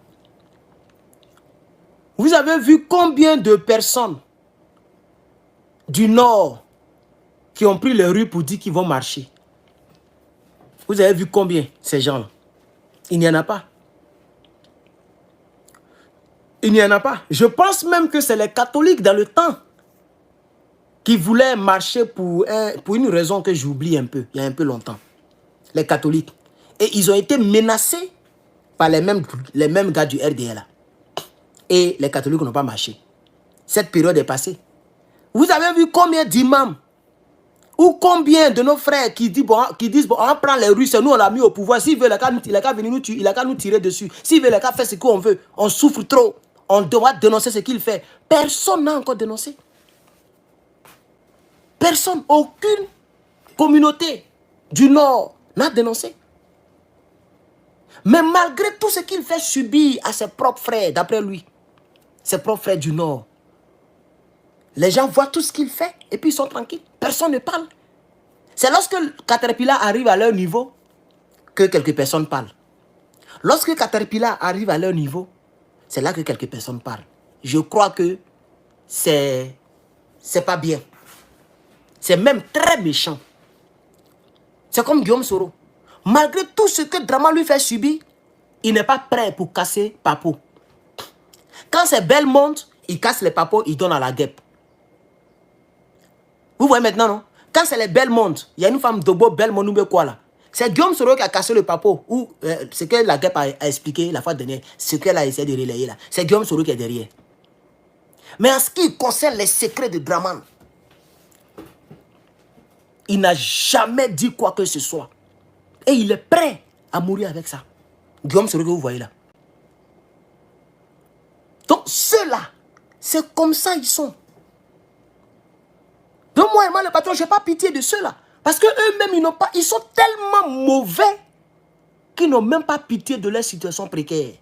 vous avez vu combien de personnes du Nord qui ont pris les rues pour dire qu'ils vont marcher. Vous avez vu combien, ces gens-là? Il n'y en a pas. Il n'y en a pas. Je pense même que c'est les catholiques dans le temps qui voulaient marcher pour une raison que j'oublie un peu, il y a un peu longtemps. Les catholiques. Et ils ont été menacés par les mêmes gars du RDL. Et les catholiques n'ont pas marché. Cette période est passée. Vous avez vu combien d'imams ou combien de nos frères qui disent, bon, on prend les rues, c'est nous on l'a mis au pouvoir. S'il veut, il a qu'à venir nous tuer, il a qu'à nous tirer dessus. S'il veut, il a qu'à faire ce qu'on veut. On souffre trop. On doit dénoncer ce qu'il fait. Personne n'a encore dénoncé. Personne, aucune communauté du Nord n'a dénoncé. Mais malgré tout ce qu'il fait subir à ses propres frères, d'après lui, ses propres frères du Nord, Les gens voient tout ce qu'il fait et puis ils sont tranquilles. Personne ne parle. C'est lorsque Caterpillar arrive à leur niveau que quelques personnes parlent. Lorsque Caterpillar arrive à leur niveau, c'est là que quelques personnes parlent. Je crois que c'est pas bien. C'est même très méchant. C'est comme Guillaume Soro. Malgré tout ce que Drama lui fait subir, il n'est pas prêt pour casser Papo. Quand c'est Belle monte, il casse les papos, il donne à la guêpe. Vous voyez maintenant, non? Quand c'est les Belles montes, il y a une femme Dobo Belle Monumbe quoi là. C'est Guillaume Soro qui a cassé le papo. Ou ce que la guêpe a expliqué la fois dernière, ce qu'elle a essayé de relayer là. C'est Guillaume Soro qui est derrière. Mais en ce qui concerne les secrets de Draman, il n'a jamais dit quoi que ce soit. Et il est prêt à mourir avec ça. Guillaume Soro que vous voyez là. Donc ceux-là, c'est comme ça ils sont. Donc moi, le patron, je n'ai pas pitié de ceux-là. Parce qu'eux-mêmes, ils sont tellement mauvais qu'ils n'ont même pas pitié de leur situation précaire.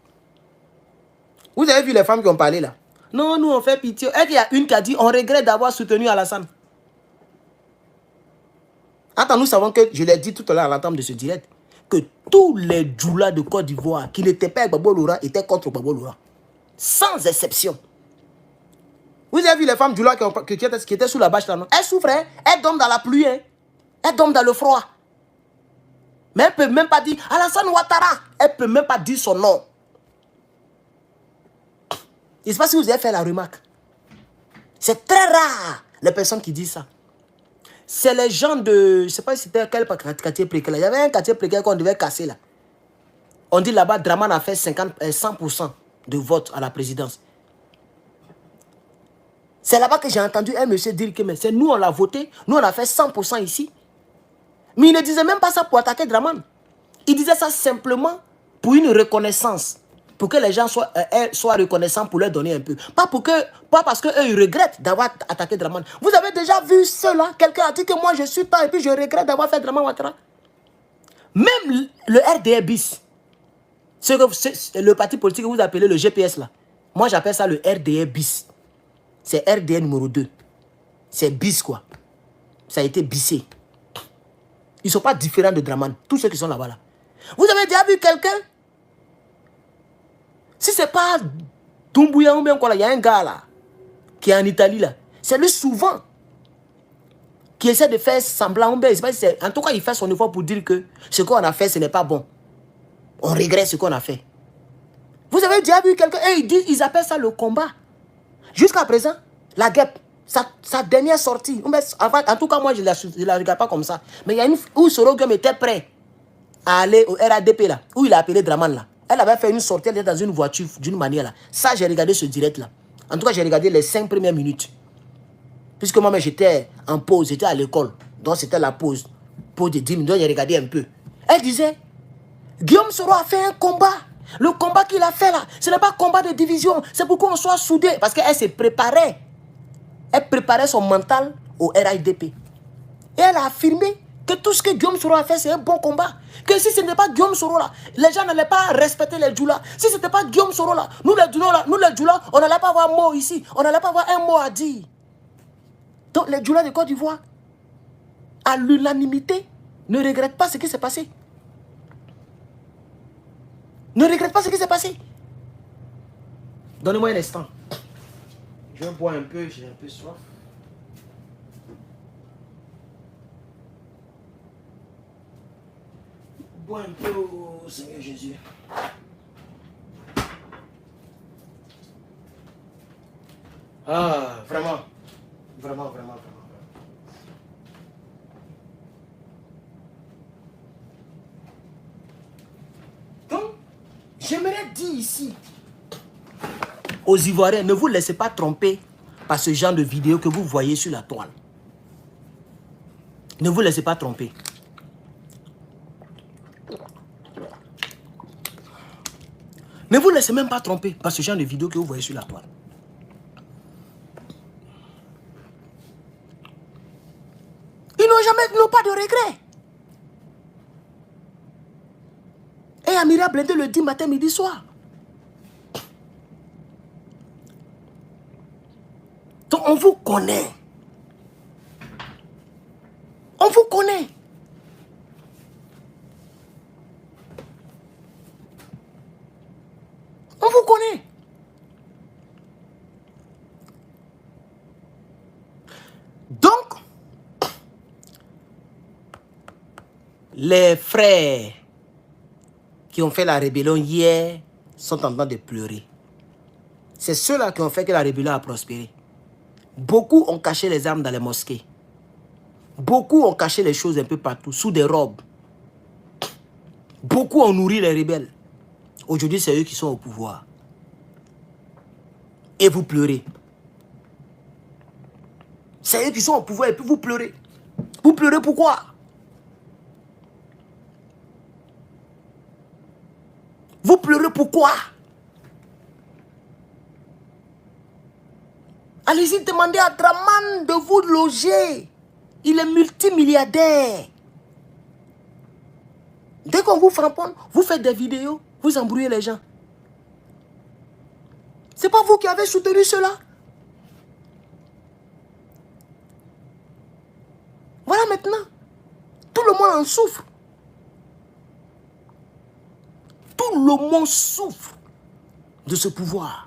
Vous avez vu les femmes qui ont parlé là? Non, nous on fait pitié. Et il y a une qui a dit, on regrette d'avoir soutenu Alassane. Attends, nous savons que, je l'ai dit tout à l'heure à l'entame de ce direct, que tous les djoulas de Côte d'Ivoire qui n'étaient pas avec Babo Loura étaient contre Babo Loura. Sans exception. Vous avez vu les femmes djoulas qui étaient sous la bâche là, non? Elles souffrent, hein? Elles dorment dans la pluie, hein? Elles dorment dans le froid. Mais elles ne peuvent même pas dire Alassane Ouattara. Elles ne peuvent même pas dire son nom. Je ne sais pas si vous avez fait la remarque. C'est très rare les personnes qui disent ça. C'est les gens de... Je ne sais pas si c'était quel quartier précaire. Il y avait un quartier précaire qu'on devait casser là. On dit là-bas, Draman a fait 100% de vote à la présidence. C'est là-bas que j'ai entendu un monsieur dire que c'est nous on l'a voté, nous on a fait 100% ici. Mais il ne disait même pas ça pour attaquer Draman. Il disait ça simplement pour une reconnaissance. Pour que les gens soient reconnaissants pour leur donner un peu. Pas parce qu'eux ils regrettent d'avoir attaqué Draman. Vous avez déjà vu cela? Quelqu'un a dit que moi je suis pas et puis je regrette d'avoir fait Draman Ouattara. Même le RDR bis. C'est le parti politique que vous appelez le GPS là. Moi j'appelle ça le RDR bis. C'est RDR numéro 2. C'est bis quoi. Ça a été bissé. Ils ne sont pas différents de Draman. Tous ceux qui sont là-bas là. Vous avez déjà vu quelqu'un? Si ce n'est pas Doumbouya ou bien quoi là, il y a un gars là, qui est en Italie là. C'est lui souvent qui essaie de faire semblant. En tout cas, il fait son effort pour dire que ce qu'on a fait, ce n'est pas bon. On regrette ce qu'on a fait. Vous avez déjà vu quelqu'un? Et ils appellent ça le combat. Jusqu'à présent, la guêpe, sa dernière sortie, en tout cas moi je ne la regarde pas comme ça. Mais il y a une où Sorogum était prêt à aller au RADP là, où il a appelé Draman là. Elle avait fait une sortie, elle était dans une voiture d'une manière là. Ça, j'ai regardé ce direct là. En tout cas, j'ai regardé les 5 premières minutes. Puisque moi, j'étais en pause, j'étais à l'école. Donc, c'était la pause. Pause de 10 minutes, donc j'ai regardé un peu. Elle disait, Guillaume Soro a fait un combat. Le combat qu'il a fait là, ce n'est pas un combat de division. C'est pour qu'on soit soudés. Parce qu'elle se préparait. Elle préparait son mental au RADP. Et elle a affirmé que tout ce que Guillaume Soro a fait, c'est un bon combat. Que si ce n'était pas Guillaume Soro là, les gens n'allaient pas respecter les djoulas. Si ce n'était pas Guillaume Soro là, nous les djoulas, on n'allait pas avoir un mot ici. On n'allait pas avoir un mot à dire. Donc les djoulas de Côte d'Ivoire, à l'unanimité, ne regrettent pas ce qui s'est passé. Ne regrettent pas ce qui s'est passé. Donnez-moi un instant. Je vais boire un peu, j'ai un peu soif. Bois un peu au Seigneur Jésus. Ah, vraiment. Vraiment. Donc, j'aimerais dire ici aux Ivoiriens, ne vous laissez pas tromper par ce genre de vidéo que vous voyez sur la toile. Ne vous laissez pas tromper. Ne vous laissez même pas tromper par ce genre de vidéo que vous voyez sur la toile. Ils n'ont pas de regrets. Et Amira Blende le dit matin, midi, soir. Donc On vous connaît. On vous connaît. On vous connaît. Donc, les frères qui ont fait la rébellion hier sont en train de pleurer. C'est ceux-là qui ont fait que la rébellion a prospéré. Beaucoup ont caché les armes dans les mosquées. Beaucoup ont caché les choses un peu partout, sous des robes. Beaucoup ont nourri les rebelles. Aujourd'hui, c'est eux qui sont au pouvoir. Et vous pleurez. C'est eux qui sont au pouvoir et puis vous pleurez. Vous pleurez pourquoi? Vous pleurez pourquoi? Allez-y demander à Draman de vous loger. Il est multimilliardaire. Dès qu'on vous frapponne, vous faites des vidéos, vous embrouillez les gens. C'est pas vous qui avez soutenu cela. Voilà maintenant. Tout le monde en souffre. Tout le monde souffre de ce pouvoir.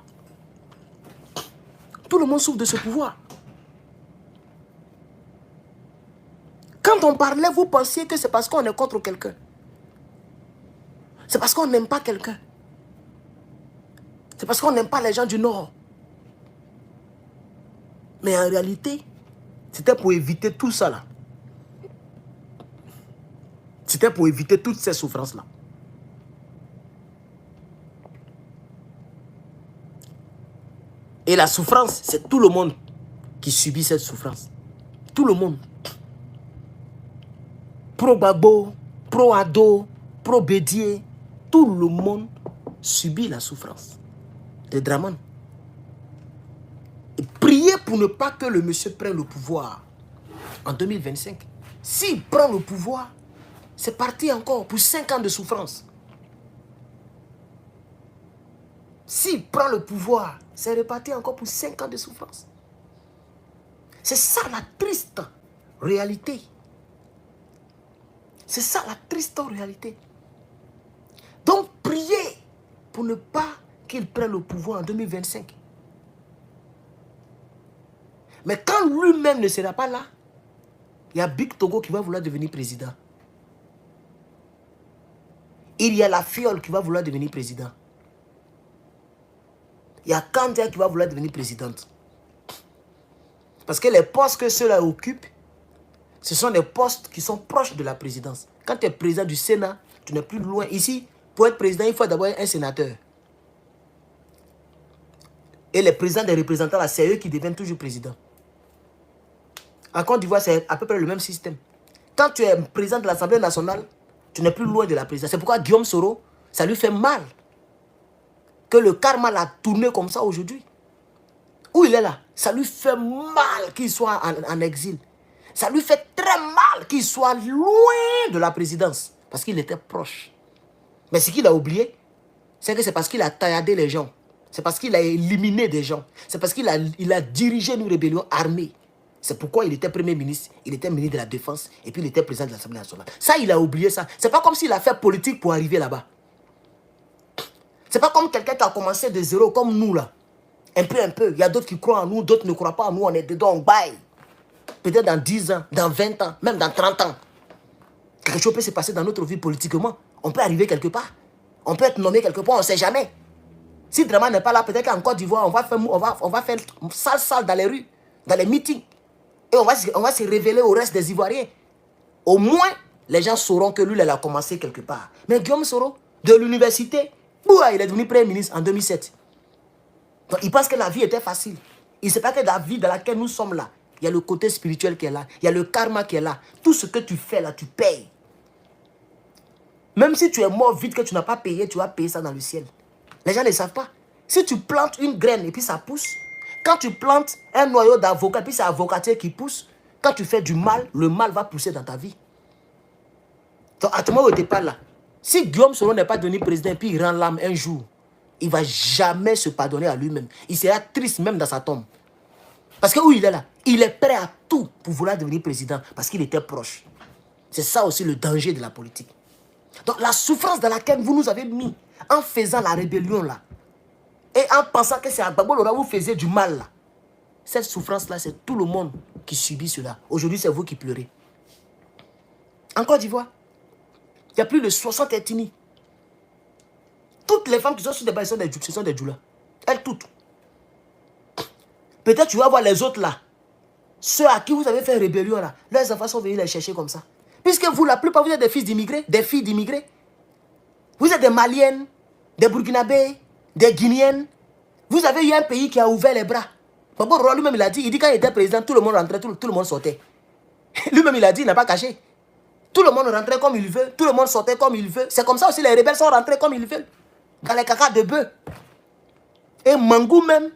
Tout le monde souffre de ce pouvoir. Quand on parlait, vous pensiez que c'est parce qu'on est contre quelqu'un. C'est parce qu'on n'aime pas quelqu'un. C'est parce qu'on n'aime pas les gens du Nord. Mais en réalité, c'était pour éviter tout ça là. C'était pour éviter toutes ces souffrances-là. Et la souffrance, c'est tout le monde qui subit cette souffrance. Tout le monde. Pro-Gbagbo, pro-Ado, pro-Bédié, tout le monde subit la souffrance de Draman. Et priez pour ne pas que le monsieur prenne le pouvoir en 2025. S'il prend le pouvoir, c'est parti encore pour 5 ans de souffrance. S'il prend le pouvoir, c'est reparti encore pour 5 ans de souffrance. C'est ça la triste réalité. C'est ça la triste réalité. Donc priez pour ne pas qu'il prenne le pouvoir en 2025. Mais quand lui-même ne sera pas là, il y a Big Togo qui va vouloir devenir président. Il y a la Fiole qui va vouloir devenir président. Il y a Kandia qui va vouloir devenir présidente. Parce que les postes que ceux-là occupent, ce sont des postes qui sont proches de la présidence. Quand tu es président du Sénat, tu n'es plus loin. Ici, pour être président, il faut d'abord un sénateur. Et les présidents des représentants, là, c'est eux qui deviennent toujours présidents. En Côte d'Ivoire, c'est à peu près le même système. Quand tu es président de l'Assemblée nationale, tu n'es plus loin de la présidence. C'est pourquoi Guillaume Soro, ça lui fait mal que le karma l'a tourné comme ça aujourd'hui. Où il est là, ça lui fait mal qu'il soit en exil. Ça lui fait très mal qu'il soit loin de la présidence. Parce qu'il était proche. Mais ce qu'il a oublié, c'est que c'est parce qu'il a tailladé les gens. C'est parce qu'il a éliminé des gens. C'est parce qu'il a dirigé une rébellion armée. C'est pourquoi il était premier ministre, il était ministre de la Défense, et puis il était président de l'Assemblée nationale. Ça, il a oublié ça. C'est pas comme s'il a fait politique pour arriver là-bas. C'est pas comme quelqu'un qui a commencé de zéro, comme nous là. Un peu. Il y a d'autres qui croient en nous, d'autres ne croient pas en nous. On est dedans, on baille. Peut-être dans 10 ans, dans 20 ans, même dans 30 ans. Quelque chose peut se passer dans notre vie politiquement. On peut arriver quelque part. On peut être nommé quelque part, on ne sait jamais. Si Draman n'est pas là, peut-être qu'en Côte d'Ivoire, on va faire sale dans les rues, dans les meetings. Et on va se révéler au reste des Ivoiriens. Au moins, les gens sauront que lui, il a commencé quelque part. Mais Guillaume Soro, de l'université, il est devenu premier ministre en 2007. Donc, il pense que la vie était facile. Il ne sait pas que la vie dans laquelle nous sommes là, il y a le côté spirituel qui est là. Il y a le karma qui est là. Tout ce que tu fais là, tu payes. Même si tu es mort vite, que tu n'as pas payé, tu vas payer ça dans le ciel. Les gens ne savent pas. Si tu plantes une graine et puis ça pousse, quand tu plantes un noyau d'avocat et puis c'est avocatier qui pousse, quand tu fais du mal, le mal va pousser dans ta vie. Donc, à tout moment où tu n'es pas là, si Guillaume Soro n'est pas devenu président et puis il rend l'âme un jour, il ne va jamais se pardonner à lui-même. Il sera triste même dans sa tombe. Parce que où il est là, il est prêt à tout pour vouloir devenir président. Parce qu'il était proche. C'est ça aussi le danger de la politique. Donc la souffrance dans laquelle vous nous avez mis en faisant la rébellion là, et en pensant que c'est à Gbagbo Lora vous faisiez du mal là, cette souffrance là, c'est tout le monde qui subit cela. Aujourd'hui, c'est vous qui pleurez. En Côte d'Ivoire, il y a plus de 60 ethnies. Toutes les femmes qui sont sur des bails, ce sont des Djoula. Elles toutes. Peut-être tu vas voir les autres là. Ceux à qui vous avez fait rébellion là. Leurs enfants sont venus les chercher comme ça. Puisque vous, la plupart, vous êtes des fils d'immigrés, des filles d'immigrés. Vous êtes des Maliennes, des Burkinabés, des Guinéennes. Vous avez eu un pays qui a ouvert les bras. Gbagbo Lora lui-même, il a dit quand il était président, tout le monde rentrait, tout le monde sortait. Lui-même, il a dit, il n'a pas caché. Tout le monde rentrait comme il veut, tout le monde sortait comme il veut. C'est comme ça aussi, les rebelles sont rentrés comme ils veulent. Dans les cacas de bœuf. Et Mangou même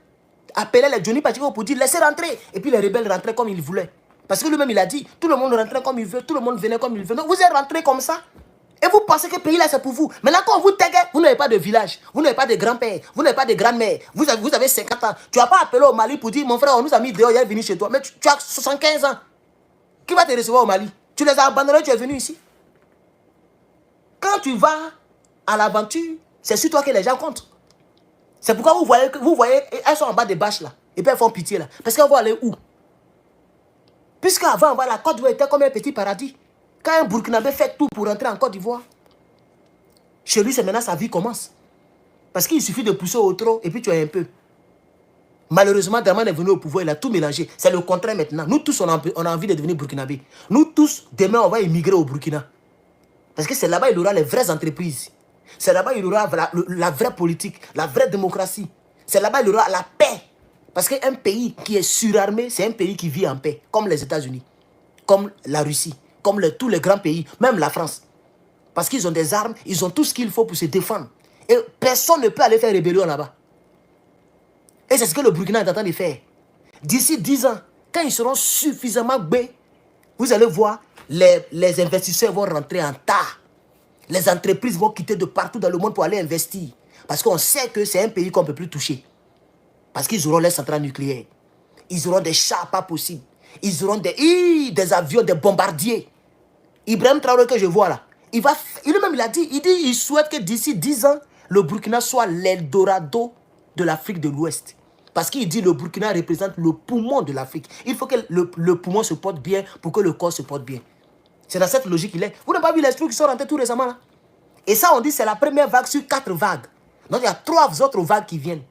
appelait les Johnny Patiko pour dire laissez rentrer. Et puis les rebelles rentraient comme ils voulaient. Parce que lui-même il a dit tout le monde rentrait comme il veut, tout le monde venait comme il veut. Donc vous êtes rentrés comme ça. Et vous pensez que le pays là c'est pour vous. Maintenant quand on vous tague, vous n'avez pas de village, vous n'avez pas de grand-père, vous n'avez pas de grand-mère. Vous avez 50 ans. Tu n'as pas appelé au Mali pour dire mon frère on nous a mis dehors, il est venu chez toi. Mais tu as 75 ans. Qui va te recevoir au Mali? Tu les as abandonnés, tu es venu ici. Quand tu vas à l'aventure, c'est sur toi que les gens comptent. C'est pourquoi vous voyez, elles sont en bas des bâches là. Et puis elles font pitié là. Parce qu'elles vont aller où? Puisqu'avant, la Côte d'Ivoire était comme un petit paradis. Quand un Burkinabé fait tout pour rentrer en Côte d'Ivoire, chez lui, c'est maintenant sa vie commence. Parce qu'il suffit de pousser au trot et puis tu as un peu. Malheureusement, Dramane est venu au pouvoir, il a tout mélangé. C'est le contraire maintenant. Nous tous, on a envie de devenir Burkinabé. Nous tous, demain, on va émigrer au Burkina. Parce que c'est là-bas il aura les vraies entreprises. C'est là-bas il aura la vraie politique, la vraie démocratie. C'est là-bas il aura la paix. Parce qu'un pays qui est surarmé, c'est un pays qui vit en paix. Comme les États-Unis, comme la Russie, comme tous les grands pays, même la France. Parce qu'ils ont des armes, ils ont tout ce qu'il faut pour se défendre. Et personne ne peut aller faire rébellion là-bas. Et c'est ce que le Burkina est en train de faire. D'ici 10 ans, quand ils seront suffisamment baies, vous allez voir, les investisseurs vont rentrer en tas. Les entreprises vont quitter de partout dans le monde pour aller investir. Parce qu'on sait que c'est un pays qu'on ne peut plus toucher. Parce qu'ils auront les centrales nucléaires. Ils auront des chars pas possibles. Ils auront des avions, des bombardiers. Ibrahim Traoré que je vois là, lui-même il a dit, il souhaite que d'ici 10 ans, le Burkina soit l'Eldorado de l'Afrique de l'Ouest. Parce qu'il dit que le Burkina représente le poumon de l'Afrique. Il faut que le poumon se porte bien pour que le corps se porte bien. C'est dans cette logique qu'il est. Vous n'avez pas vu les trucs qui sont rentrés tout récemment là? Et ça, on dit c'est la première vague sur 4 vagues. Donc il y a 3 autres vagues qui viennent.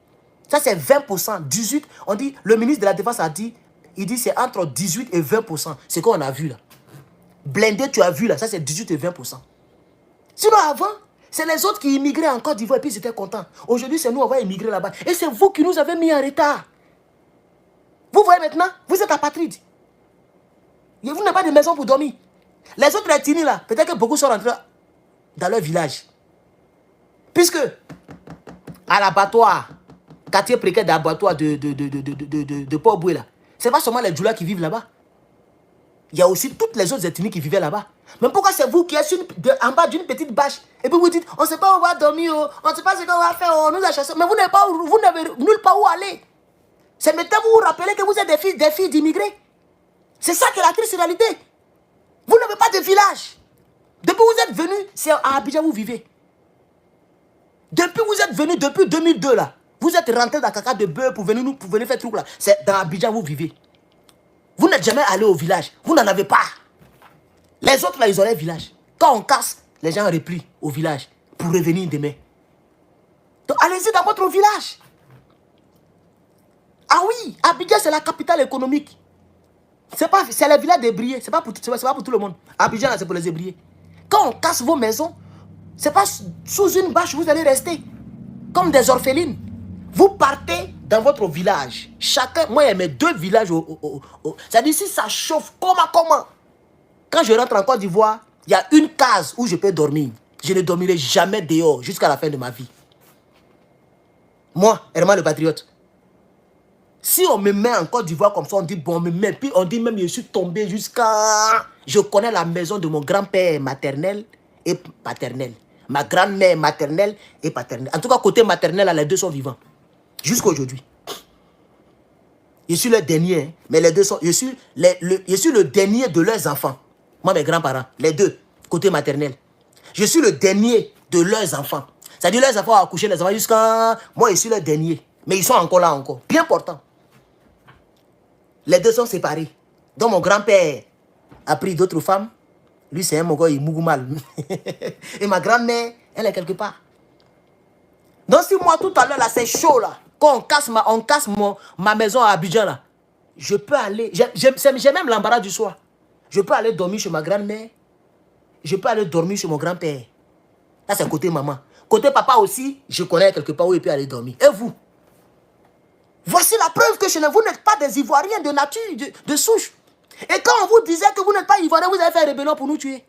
Ça c'est 20%. 18%. On dit, le ministre de la Défense a dit, il dit c'est entre 18 et 20%. C'est qu'on a vu là. Blindé, tu as vu là, ça c'est 18 et 20%. Sinon avant, c'est les autres qui immigraient en Côte d'Ivoire et puis ils étaient contents. Aujourd'hui, c'est nous, on va immigrer là-bas. Et c'est vous qui nous avez mis en retard. Vous voyez maintenant, vous êtes apatrides. Et vous n'avez pas de maison pour dormir. Les autres ethnies là, peut-être que beaucoup sont rentrés dans leur village. Puisque à l'abattoir, quartier précaire d'abattoir de Port-Boué là, c'est pas seulement les Djoula qui vivent là-bas. Il y a aussi toutes les autres ethnies qui vivaient là-bas. Mais pourquoi c'est vous qui êtes en bas d'une petite bâche et puis vous dites, on ne sait pas où on va dormir, on ne sait pas ce qu'on va faire, on nous a chassés. Mais vous n'avez nulle part où aller. C'est maintenant vous vous rappelez que vous êtes des filles d'immigrés. C'est ça qui est la triste réalité. Vous n'avez pas de village. Depuis que vous êtes venus, c'est à Abidjan vous vivez. Depuis que vous êtes venus, depuis 2002 là, vous êtes rentrés dans caca de bœuf pour venir faire truc là. C'est dans Abidjan vous vivez. Vous n'êtes jamais allé au village. Vous n'en avez pas. Les autres là, ils ont les villages. Quand on casse, les gens replient au village pour revenir demain. Donc allez-y dans votre village. Ah oui, Abidjan c'est la capitale économique. C'est le village des Briés. C'est pas pour tout le monde. Abidjan c'est pour les ébriers. Quand on casse vos maisons, c'est pas sous une bâche vous allez rester. Comme des orphelines. Vous partez dans votre village. Chacun, moi il y a mes 2 villages. C'est-à-dire si ça chauffe, comment? Quand je rentre en Côte d'Ivoire, il y a une case où je peux dormir. Je ne dormirai jamais dehors jusqu'à la fin de ma vie. Moi, Herman le patriote. Si on me met en Côte d'Ivoire comme ça, on dit bon, on me met. Puis on dit même, je suis tombé jusqu'à... Je connais la maison de mon grand-père maternel et paternel. Ma grand-mère maternelle et paternelle. En tout cas, côté maternel, les 2 sont vivants. Jusqu'à aujourd'hui. Je suis le dernier, hein. Mais les deux sont... Je suis le dernier de leurs enfants. Moi, mes grands-parents, les deux, côté maternel. Je suis le dernier de leurs enfants. C'est-à-dire leurs enfants ont accouché les enfants jusqu'à... Moi, je suis le dernier. Mais ils sont encore là, encore. Bien portants. Les deux sont séparés. Donc, mon grand-père a pris d'autres femmes. Lui, c'est un Mogol, il mourut mal. Et ma grand-mère, elle est quelque part. Donc, si moi, tout à l'heure, là, c'est chaud, là. Quand on casse ma maison à Abidjan, là. Je peux aller... J'ai même l'embarras du soir. Je peux aller dormir chez ma grand-mère. Je peux aller dormir chez mon grand-père. Là, c'est côté maman. Côté papa aussi, je connais quelque part où il peut aller dormir. Et vous? Voici la preuve que chez vous n'êtes pas des Ivoiriens de nature, de souche. Et quand on vous disait que vous n'êtes pas Ivoiriens, vous avez fait rébellion pour nous tuer.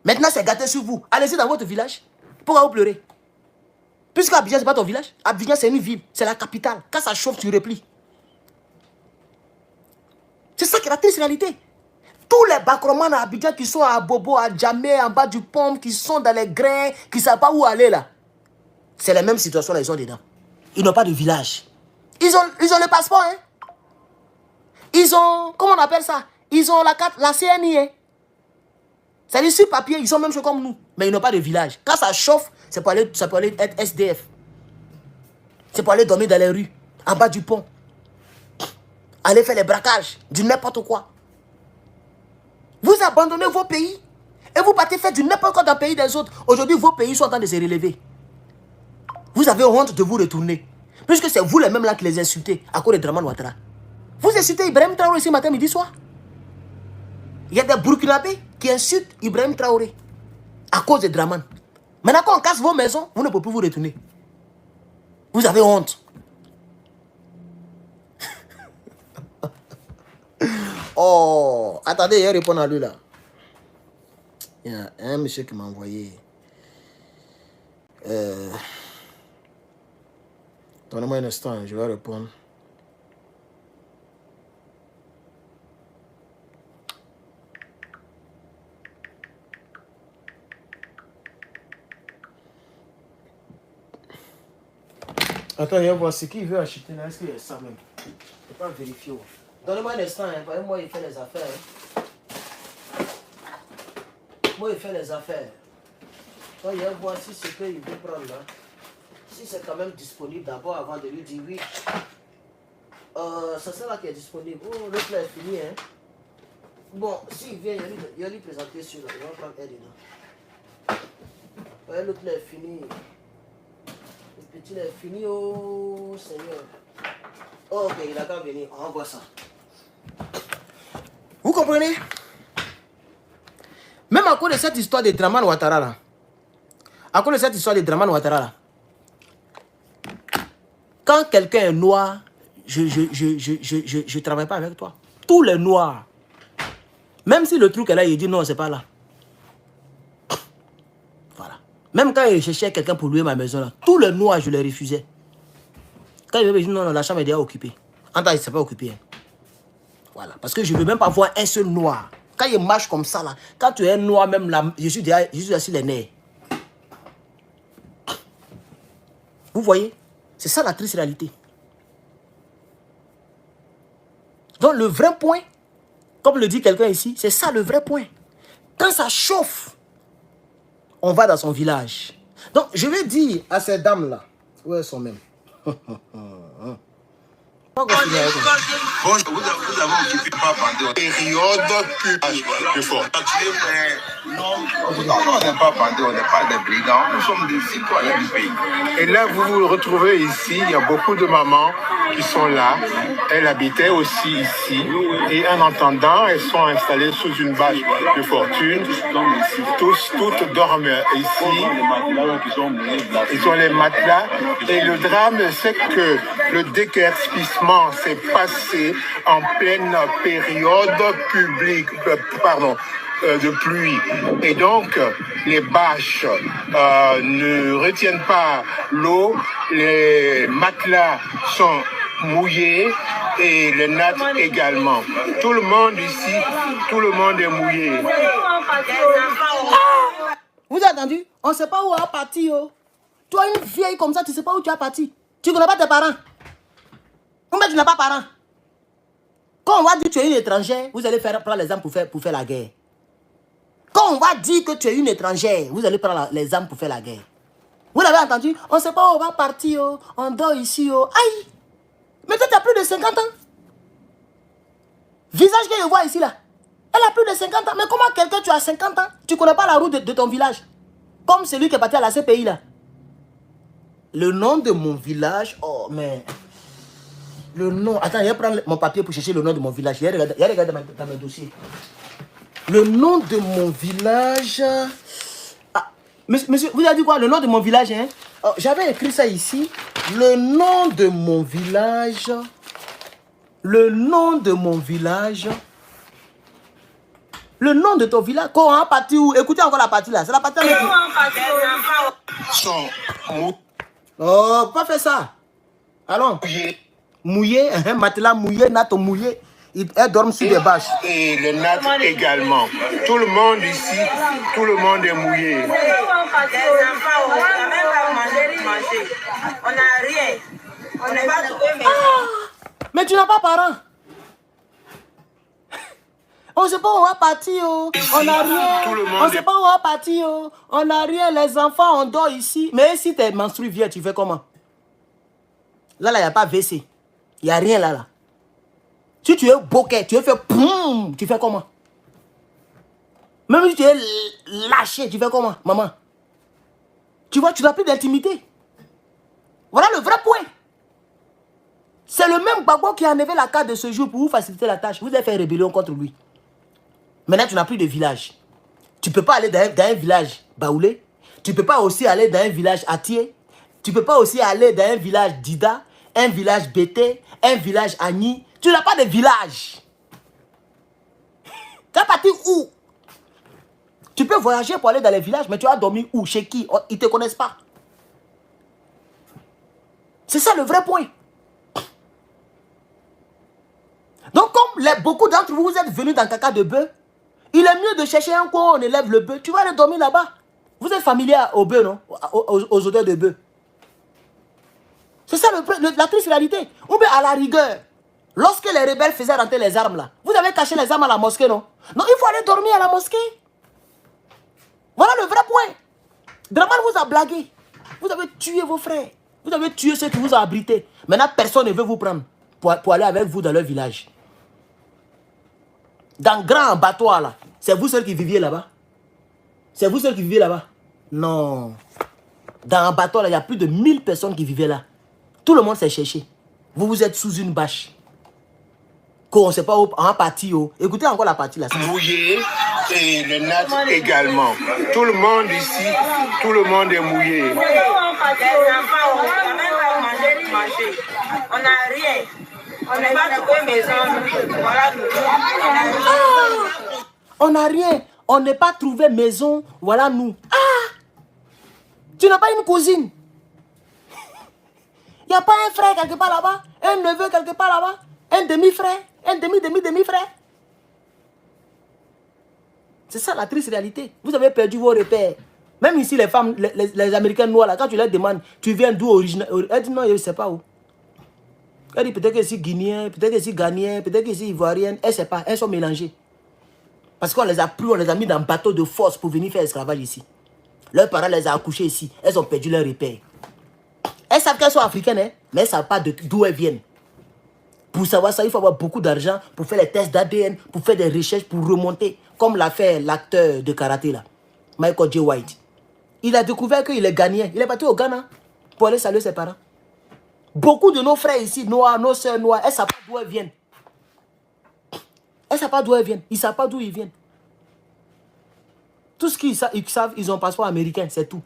Maintenant, c'est gâté sur vous. Allez-y dans votre village. Pourquoi vous pleurez? Puisque Abidjan, ce n'est pas ton village. Abidjan, c'est une ville. C'est la capitale. Quand ça chauffe, tu replies. C'est ça qui est la triste réalité. Tous les bacromans à Abidjan qui sont à Bobo, à Djamé, en bas du pont, qui sont dans les grains, qui ne savent pas où aller là. C'est la même situation là, ils sont dedans. Ils n'ont pas de village. Ils ont le passeport, hein. Ils ont, comment on appelle ça? Ils ont la carte, la CNI, hein. C'est-à-dire sur papier, ils sont même comme nous. Mais ils n'ont pas de village. Quand ça chauffe, ça peut aller être SDF. C'est pour aller dormir dans les rues, en bas du pont. Aller faire les braquages, du n'importe quoi. Vous abandonnez vos pays et vous partez faire du n'importe quoi dans le pays des autres. Aujourd'hui, vos pays sont en train de se relever. Vous avez honte de vous retourner. Puisque c'est vous les mêmes là qui les insultez à cause de Draman Ouattara. Vous insultez Ibrahim Traoré ce matin, midi, soir. Il y a des Burkinabés qui insultent Ibrahim Traoré à cause de Draman. Maintenant, quand on casse vos maisons, vous ne pouvez plus vous retourner. Vous avez honte. Oh, attendez, je réponds à lui là. Il y a un monsieur qui m'a envoyé. Donnez-moi un instant, je vais répondre. Attends, je vais voir ce qu'il veut acheter là. Est-ce qu'il y a ça même? Je ne peux pas vérifier. Donnez-moi un instant, hein. Moi il fait les affaires. Hein. Moi il fait les affaires. Donc il va voir si ce qu'il veut prendre là. Si c'est quand même disponible d'abord avant de lui dire oui. C'est ça là qui est disponible. Oh, l'autre là est fini. Hein. Bon, s'il vient, il va lui présenter celui-là. Il va prendre un dedans. Ouais, l'autre là est fini. Le petit là est fini. Oh Seigneur. Oh, ok, il a qu'à venir. On voit ça. Vous comprenez? Même à cause de cette histoire de Draman Ouattara là. À cause de cette histoire de Draman Ouattara là. Quand quelqu'un est noir, je ne travaille pas avec toi. Tous les noirs. Même si le truc est là, il dit non, c'est pas là. Voilà. Même quand il cherchait quelqu'un pour louer ma maison là, tous les noirs, je les refusais. Quand il me dit non, non, la chambre est déjà occupée. En temps, il ne s'est pas occupé. Hein. Voilà. Parce que je ne veux même pas voir un seul noir. Quand il marche comme ça là, quand tu es noir, même là, je suis déjà sur les nerfs. Vous voyez? C'est ça la triste réalité. Donc le vrai point, comme le dit quelqu'un ici, c'est ça le vrai point. Quand ça chauffe, on va dans son village. Donc je vais dire à ces dames-là, où elles sont même. Vous avez occupé pas pendant Période plus forte. Non, on n'est pas bandés, on n'est pas des brigands, nous sommes des citoyens du pays. Et là, vous vous retrouvez ici, il y a beaucoup de mamans qui sont là. Elles habitaient aussi ici. Et en attendant, elles sont installées sous une bâche de fortune. Toutes dorment ici. Ils ont les matelas. Et le drame, c'est que le déguerpissement s'est passé en pleine période de pluie. Et donc, les bâches ne retiennent pas l'eau, les matelas sont mouillés et les nattes également. Tout le monde ici, tout le monde est mouillé. Vous avez entendu? On ne sait pas où on est parti. Oh. Toi, une vieille comme ça, tu ne sais pas où tu es parti. Tu ne connais pas tes parents. Combien tu n'as pas de parents? Quand on va dire que tu es une étrangère, vous allez prendre les armes pour faire la guerre. Quand on va dire que tu es une étrangère, vous allez prendre les armes pour faire la guerre. Vous l'avez entendu? On ne sait pas où on va partir, oh. On dort ici. Oh. Aïe! Mais toi, tu as plus de 50 ans. Visage que je vois ici, là. Elle a plus de 50 ans. Mais comment quelqu'un, tu as 50 ans, tu ne connais pas la route de ton village? Comme celui qui est parti à la CPI, là. Le nom de mon village, oh, mais... Le nom... Attends, je vais prendre mon papier pour chercher le nom de mon village. Je vais regarder dans mes dossiers. Le nom de mon village... Ah, monsieur, vous avez dit quoi? Le nom de mon village, hein? Oh, j'avais écrit ça ici. Le nom de mon village... Le nom de mon village... Le nom de ton village, quand on a parti où? Écoutez encore la partie là. C'est la partie là. Oh, pas faire ça. Allons. Mouillé, matelas mouillé, natte mouillé. Elle dorment sur des bâches. Et le natte également. Tout le monde ici, tout le monde est mouillé. Les enfants, on n'a même pas manger. On n'a rien. On n'est pas trouvé maison. Mais tu n'as pas parents. On ne sait pas où on va partir, oh. On n'a rien. On ne sait pas où on va partir, oh. On n'a rien. Les enfants, on dort ici. Mais si tu es menstrué vieux, tu fais comment? Là, il n'y a pas WC. Il n'y a rien là. Si tu es bokeh, tu es fait poum, tu fais comment? Même si tu es lâché, tu fais comment, maman? Tu vois, tu n'as plus d'intimité. Voilà le vrai point. C'est le même Gbagbo qui a enlevé la carte de ce jour pour vous faciliter la tâche. Vous avez fait rébellion contre lui. Maintenant, tu n'as plus de village. Tu ne peux pas aller dans un village Baoulé. Tu ne peux pas aussi aller dans un village Atié. Tu ne peux pas aussi aller dans un village Dida, un village Bété, un village Agni. Tu n'as pas de village. Tu es parti où? Tu peux voyager pour aller dans les villages, mais tu as dormi où? Chez qui? Ils ne te connaissent pas. C'est ça le vrai point. Donc, comme beaucoup d'entre vous, vous êtes venus dans caca de bœuf, il est mieux de chercher un coin où on élève le bœuf. Tu vas aller dormir là-bas. Vous êtes familier au bœuf, non? Aux odeurs de bœuf. C'est ça la triste réalité. Ou bien à la rigueur, lorsque les rebelles faisaient rentrer les armes là, vous avez caché les armes à la mosquée, non? Non, il faut aller dormir à la mosquée. Voilà le vrai point. Draman vous a blagué. Vous avez tué vos frères. Vous avez tué ceux qui vous ont abrité. Maintenant, personne ne veut vous prendre pour aller avec vous dans leur village. Dans grand bateau là, c'est vous seuls qui viviez là-bas? C'est vous seuls qui viviez là-bas? Non. Dans un bateau là, il y a plus de 1000 personnes qui vivaient là. Tout le monde s'est cherché. Vous, vous êtes sous une bâche. Qu'on ne sait pas où en partie. Écoutez encore la partie là. Mouillé et le natte également. Tout le monde ici, tout le monde est mouillé. Les enfants, on n'a même pas manger. On n'a rien. On n'est pas trouvé maison. Voilà. On n'a rien. On n'est pas trouvé maison. Voilà nous. Ah! Tu n'as pas une cousine? Il n'y a pas un frère quelque part là-bas? Un neveu quelque part là-bas? Un demi-frère? Un demi-frère? C'est ça la triste réalité. Vous avez perdu vos repères. Même ici, les femmes, les Américains noirs, là, quand tu leur demandes, tu viens d'où originaire? Elle dit non, je ne sais pas où. Elle dit peut-être que c'est guinéen, peut-être que c'est ghanéen, peut-être que c'est ivoirienne. Elle ne sait pas, elles sont mélangées. Parce qu'on les a pris, on les a mis dans un bateau de force pour venir faire esclavage ici. Leurs parents les ont accouchés ici. Elles ont perdu leur repère. Elles savent qu'elles sont africaines, hein, mais elles ne savent pas d'où elles viennent. Pour savoir ça, il faut avoir beaucoup d'argent pour faire les tests d'ADN, pour faire des recherches, pour remonter. Comme l'a fait l'acteur de karaté là, Michael J. White. Il a découvert qu'il est ghanéen. Il est parti au Ghana pour aller saluer ses parents. Beaucoup de nos frères ici, noirs, nos soeurs noires, elles ne savent pas d'où elles viennent. Elles ne savent pas d'où elles viennent. Ils ne savent pas d'où ils viennent. Tout ce qu'ils savent, ils ont un passeport américain, c'est tout.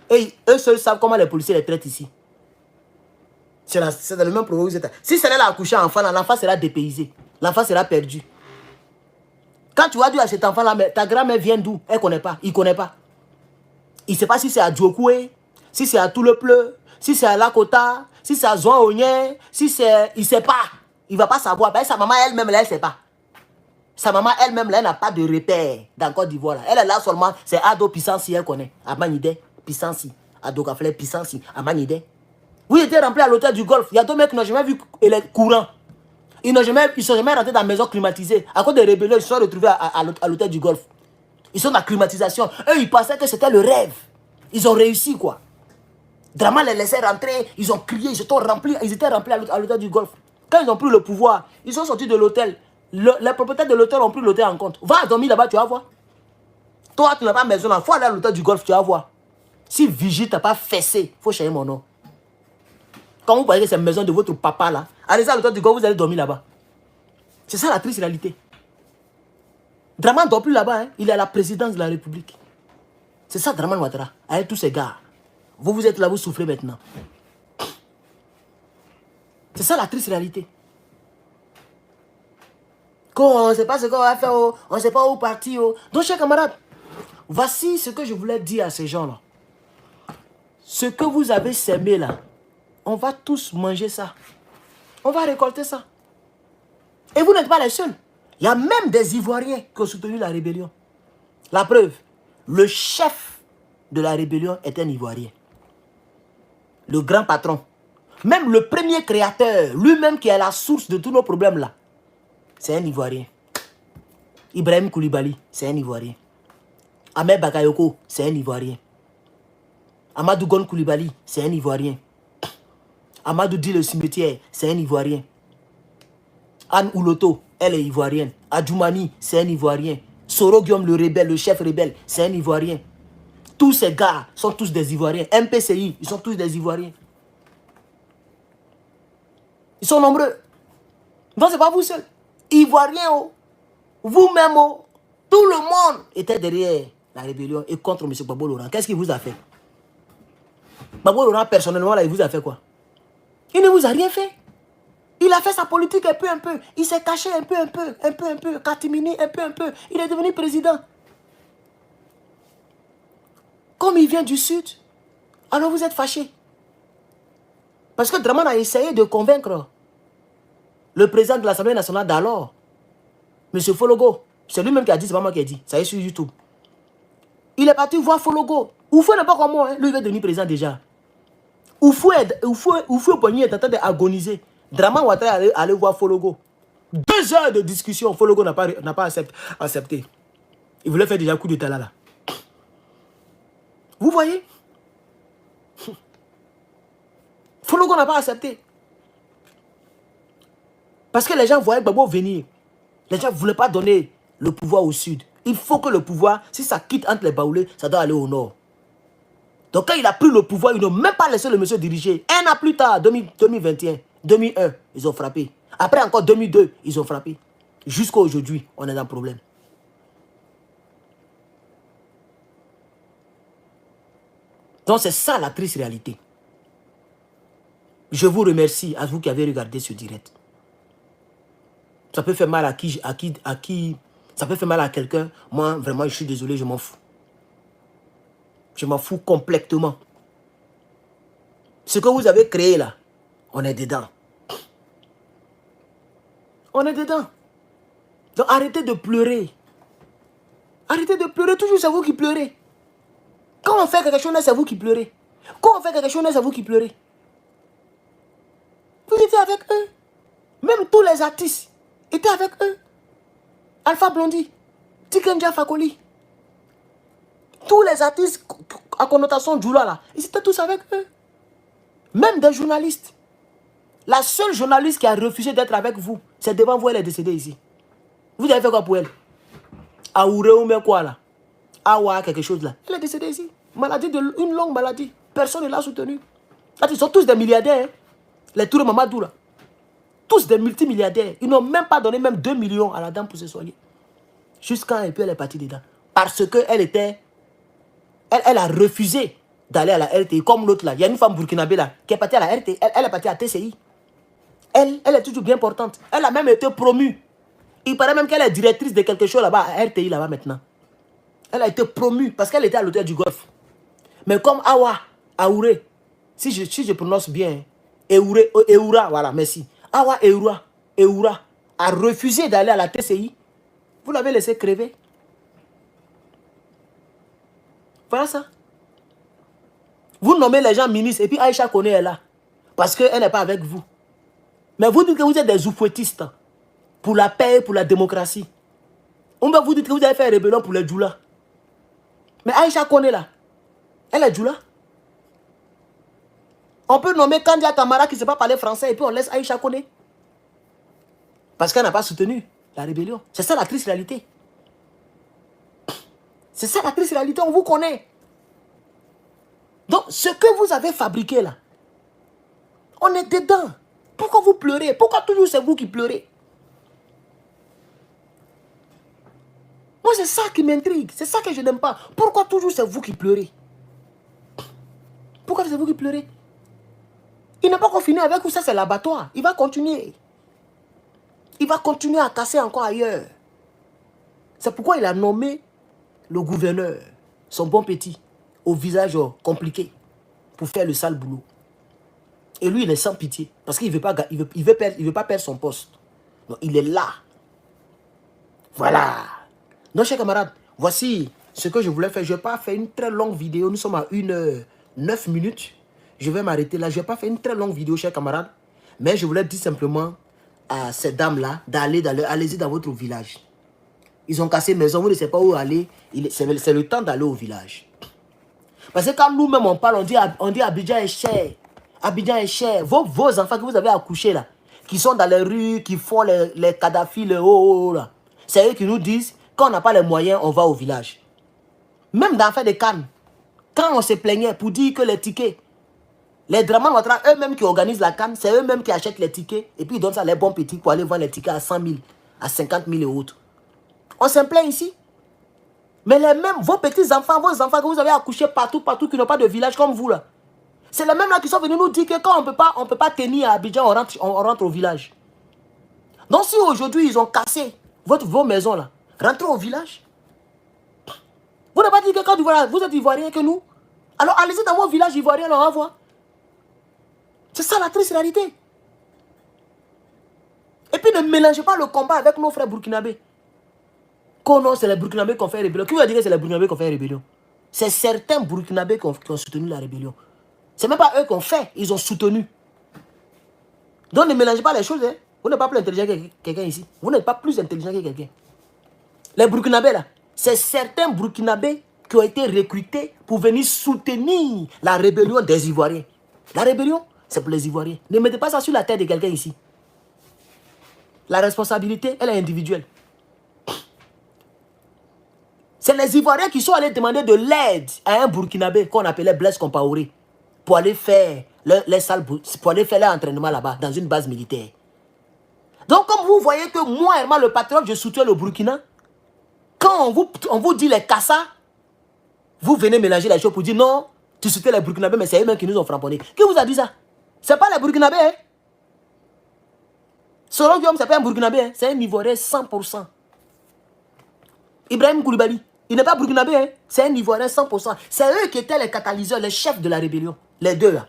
Et eux seuls savent comment les policiers les traitent ici. C'est dans le même problème que vous êtes. Si c'est là accoucher un enfant, l'enfant sera dépaysé. L'enfant sera perdu. Quand tu vas dire à cet enfant-là, mais ta grand-mère vient d'où? Elle ne connaît pas. Il ne connaît pas. Il ne sait pas si c'est à Djokoué, si c'est à Toulepleu, si c'est à Lakota, si c'est à Zouan-Onyen, si c'est... Il ne sait pas. Il ne va pas savoir. Ben, sa maman elle-même, elle ne sait pas. Sa maman elle-même, elle n'a pas de repère dans Côte d'Ivoire. Elle est là seulement, c'est Ado Pissansi, elle connaît. Amanide, Pissansi. Ado Kafle, Pissansi, Amanide. Vous étiez rempli à l'hôtel du Golfe. Il y a deux mecs qui n'ont jamais vu les courants. Ils ne sont jamais rentrés dans la maison climatisée. À cause des rébellions, ils se sont retrouvés à l'hôtel du Golfe. Ils sont dans la climatisation. Eux, ils pensaient que c'était le rêve. Ils ont réussi, quoi. Drama les laissait rentrer. Ils ont crié, ils étaient remplis à l'hôtel du Golfe. Quand ils ont pris le pouvoir, ils sont sortis de l'hôtel. Les propriétaires de l'hôtel ont pris l'hôtel en compte. Va dormir là-bas, tu vas voir. Toi, tu n'as pas maison là. Il faut aller à l'hôtel du Golfe, tu vas voir. Si Vigile t'a pas fessé, il faut changer mon nom. Quand vous voyez que c'est la maison de votre papa là, allez à l'hôtel du Golfe, vous allez dormir là-bas. C'est ça la triste réalité. Draman ne dort plus là-bas, hein. Il est à la présidence de la République. C'est ça Draman Ouattara, avec tous ces gars. Vous êtes là, vous soufflez maintenant. C'est ça la triste réalité. Quand on ne sait pas ce qu'on va faire, on ne sait pas où partir. Donc, chers camarades, voici ce que je voulais dire à ces gens-là. Ce que vous avez semé là, on va tous manger ça. On va récolter ça. Et vous n'êtes pas les seuls. Il y a même des Ivoiriens qui ont soutenu la rébellion. La preuve, le chef de la rébellion est un Ivoirien. Le grand patron. Même le premier créateur, lui-même qui est la source de tous nos problèmes là, c'est un Ivoirien. Ibrahim Koulibaly, c'est un Ivoirien. Ahmed Bakayoko, c'est un Ivoirien. Amadou Gon Koulibaly, c'est un Ivoirien. Amadou Di le cimetière, c'est un Ivoirien. Anne Ouloto, elle est ivoirienne. Adjoumani, c'est un Ivoirien. Soro Guillaume le rebelle, le chef rebelle, c'est un Ivoirien. Tous ces gars sont tous des Ivoiriens. MPCI, ils sont tous des Ivoiriens. Ils sont nombreux. Donc, ce n'est pas vous seuls. Ivoiriens, oh. Vous-même, oh. Tout le monde était derrière la rébellion et contre M. Gbagbo Laurent. Qu'est-ce qu'il vous a fait? Gbagbo Laurent, personnellement, là, il vous a fait quoi? Il ne vous a rien fait. Il a fait sa politique un peu. Il s'est caché un peu. Catimini, un peu. Il est devenu président. Comme il vient du Sud, alors vous êtes fâchés. Parce que Draman a essayé de convaincre le président de l'Assemblée nationale d'alors, M. Fologo. C'est lui-même qui a dit, c'est pas moi qui ai dit. Ça y est sur YouTube. Il est parti voir Fologo. Oufou n'est pas comme moi, hein. Lui il va devenir président déjà. Oufou Poigny est en train d'agoniser. Draman Ouattara est allé voir Fologo. 2 heures de discussion, Fologo n'a pas accepté. Il voulait faire déjà un coup d'état là. Vous voyez? Fologo n'a pas accepté. Parce que les gens voyaient Gbagbo venir. Les gens ne voulaient pas donner le pouvoir au Sud. Il faut que le pouvoir, si ça quitte entre les baoulés, ça doit aller au Nord. Donc quand il a pris le pouvoir, ils n'ont même pas laissé le monsieur diriger. Un an plus tard, 2021, 2001, ils ont frappé. Après encore 2002, ils ont frappé. Jusqu'à aujourd'hui, on est dans le problème. Donc c'est ça la triste réalité. Je vous remercie à vous qui avez regardé ce direct. Ça peut faire mal à qui ça peut faire mal à quelqu'un. Moi, vraiment, je suis désolé, je m'en fous. Je m'en fous complètement. Ce que vous avez créé là, on est dedans. On est dedans. Donc arrêtez de pleurer. Arrêtez de pleurer, toujours c'est vous qui pleurez. Quand on fait quelque chose, c'est vous qui pleurez. Quand on fait quelque chose, c'est vous qui pleurez. Vous étiez avec eux. Même tous les artistes étaient avec eux. Alpha Blondy, Tikenja Fakoli. Tous les artistes à connotation Djoula là, ils étaient tous avec eux. Même des journalistes. La seule journaliste qui a refusé d'être avec vous, c'est devant vous, elle est décédée ici. Vous avez fait quoi pour elle? Aouré ou mais quoi là? Awa quelque chose là. Elle est décédée ici. Maladie, une longue maladie. Personne ne l'a soutenue. Ils sont tous des milliardaires. Hein? Les Touré Mamadou là. Tous des multimilliardaires. Ils n'ont même pas donné même 2 millions à la dame pour se soigner. Jusqu'à et puis elle est partie dedans. Parce qu'elle était... Elle a refusé d'aller à la RTI comme l'autre là. Il y a une femme burkinabé là qui est partie à la RTI. Elle est partie à TCI. Elle est toujours bien portante. Elle a même été promue. Il paraît même qu'elle est directrice de quelque chose là-bas à RTI là-bas maintenant. Elle a été promue parce qu'elle était à l'hôtel du Golfe. Mais comme Aouré, si je prononce bien, Eoura, voilà, merci. Awa Eoura a refusé d'aller à la TCI. Vous l'avez laissé crever. Voilà ça. Vous nommez les gens ministres et puis Aïcha Koné est là. Parce qu'elle n'est pas avec vous. Mais vous dites que vous êtes des oufouettistes. pour la paix, pour la démocratie. On va vous dire que vous avez fait rébellion pour les Djoula. Mais Aïcha Kone là, elle est Djoula. On peut nommer Kandia Kamara qui ne sait pas parler français et puis on laisse Aïcha Kone. Parce qu'elle n'a pas soutenu la rébellion. C'est ça la triste réalité. C'est ça la triste réalité, on vous connaît. Donc ce que vous avez fabriqué là, on est dedans. Pourquoi vous pleurez? Pourquoi toujours c'est vous qui pleurez? Moi c'est ça qui m'intrigue, c'est ça que je n'aime pas. Pourquoi toujours c'est vous qui pleurez? Pourquoi c'est vous qui pleurez? Il n'a pas encore fini avec vous, ça c'est l'abattoir. Il va continuer. Il va continuer à casser encore ailleurs. C'est pourquoi il a nommé le gouverneur, son bon petit, au visage compliqué, pour faire le sale boulot. Et lui, il est sans pitié, parce qu'il ne veut pas perdre son poste. Donc, il est là. Voilà. Donc, chers camarades, voici ce que je voulais faire. Je ne vais pas faire une très longue vidéo. Nous sommes à 1h09 minutes. Je vais m'arrêter là. Je ne vais pas faire une très longue vidéo, chers camarades. Mais je voulais dire simplement à ces dames-là allez-y dans votre village. Ils ont cassé maison, vous ne savez pas où aller. C'est le temps d'aller au village. Parce que quand nous-mêmes on parle, on dit Abidjan est cher. Abidjan est cher. Vos enfants que vous avez accouchés là, qui sont dans les rues, qui font les Kadhafi, les là. C'est eux qui nous disent, quand on n'a pas les moyens, on va au village. Même dans l'affaire des Cannes, quand on se plaignait pour dire que les tickets, les Draman Ouattara, eux-mêmes qui organisent la Cannes, c'est eux-mêmes qui achètent les tickets et puis ils donnent ça à les bons petits pour aller vendre les tickets à 100 000, à 50 000 et autres. On s'en plaint ici. Mais les mêmes, vos petits-enfants, vos enfants que vous avez accouchés partout, qui n'ont pas de village comme vous là. C'est les mêmes là qui sont venus nous dire que quand on peut pas tenir à Abidjan, on rentre au village. Donc si aujourd'hui ils ont cassé vos maisons là, rentrez au village. Vous n'avez pas dit que quand vous êtes ivoirien que nous. Alors allez-y dans vos villages ivoiriens, on va voir. C'est ça la triste réalité. Et puis ne mélangez pas le combat avec nos frères burkinabés. Non, c'est les Burkinabés qui ont fait rébellion. Qui va dire que c'est les Burkinabés qui ont fait rébellion? C'est certains Burkinabés qui ont soutenu la rébellion. Ce n'est même pas eux qui ont fait, ils ont soutenu. Donc ne mélangez pas les choses. Hein. Vous n'êtes pas plus intelligent que quelqu'un ici. Vous n'êtes pas plus intelligent que quelqu'un. Les Burkinabés là, c'est certains Burkinabés qui ont été recrutés pour venir soutenir la rébellion des Ivoiriens. La rébellion, c'est pour les Ivoiriens. Ne mettez pas ça sur la tête de quelqu'un ici. La responsabilité, elle est individuelle. C'est les Ivoiriens qui sont allés demander de l'aide à un Burkinabé qu'on appelait Blaise Compaoré pour aller faire leur entraînement là-bas, dans une base militaire. Donc, comme vous voyez que moi, Herman le patriote, je soutiens le Burkina, quand on vous dit les Kassa, vous venez mélanger les choses pour dire non, tu soutiens les Burkinabés, mais c'est eux-mêmes qui nous ont frapponnés. Qui vous a dit ça? C'est pas les Burkinabés. Hein? Selon Guillaume, c'est pas un Burkinabé, hein? C'est un Ivoirien 100%. Ibrahim Koulibaly. Il n'est pas burkinabé, hein? C'est un Ivoirien 100%. C'est eux qui étaient les catalyseurs, les chefs de la rébellion. Les deux là.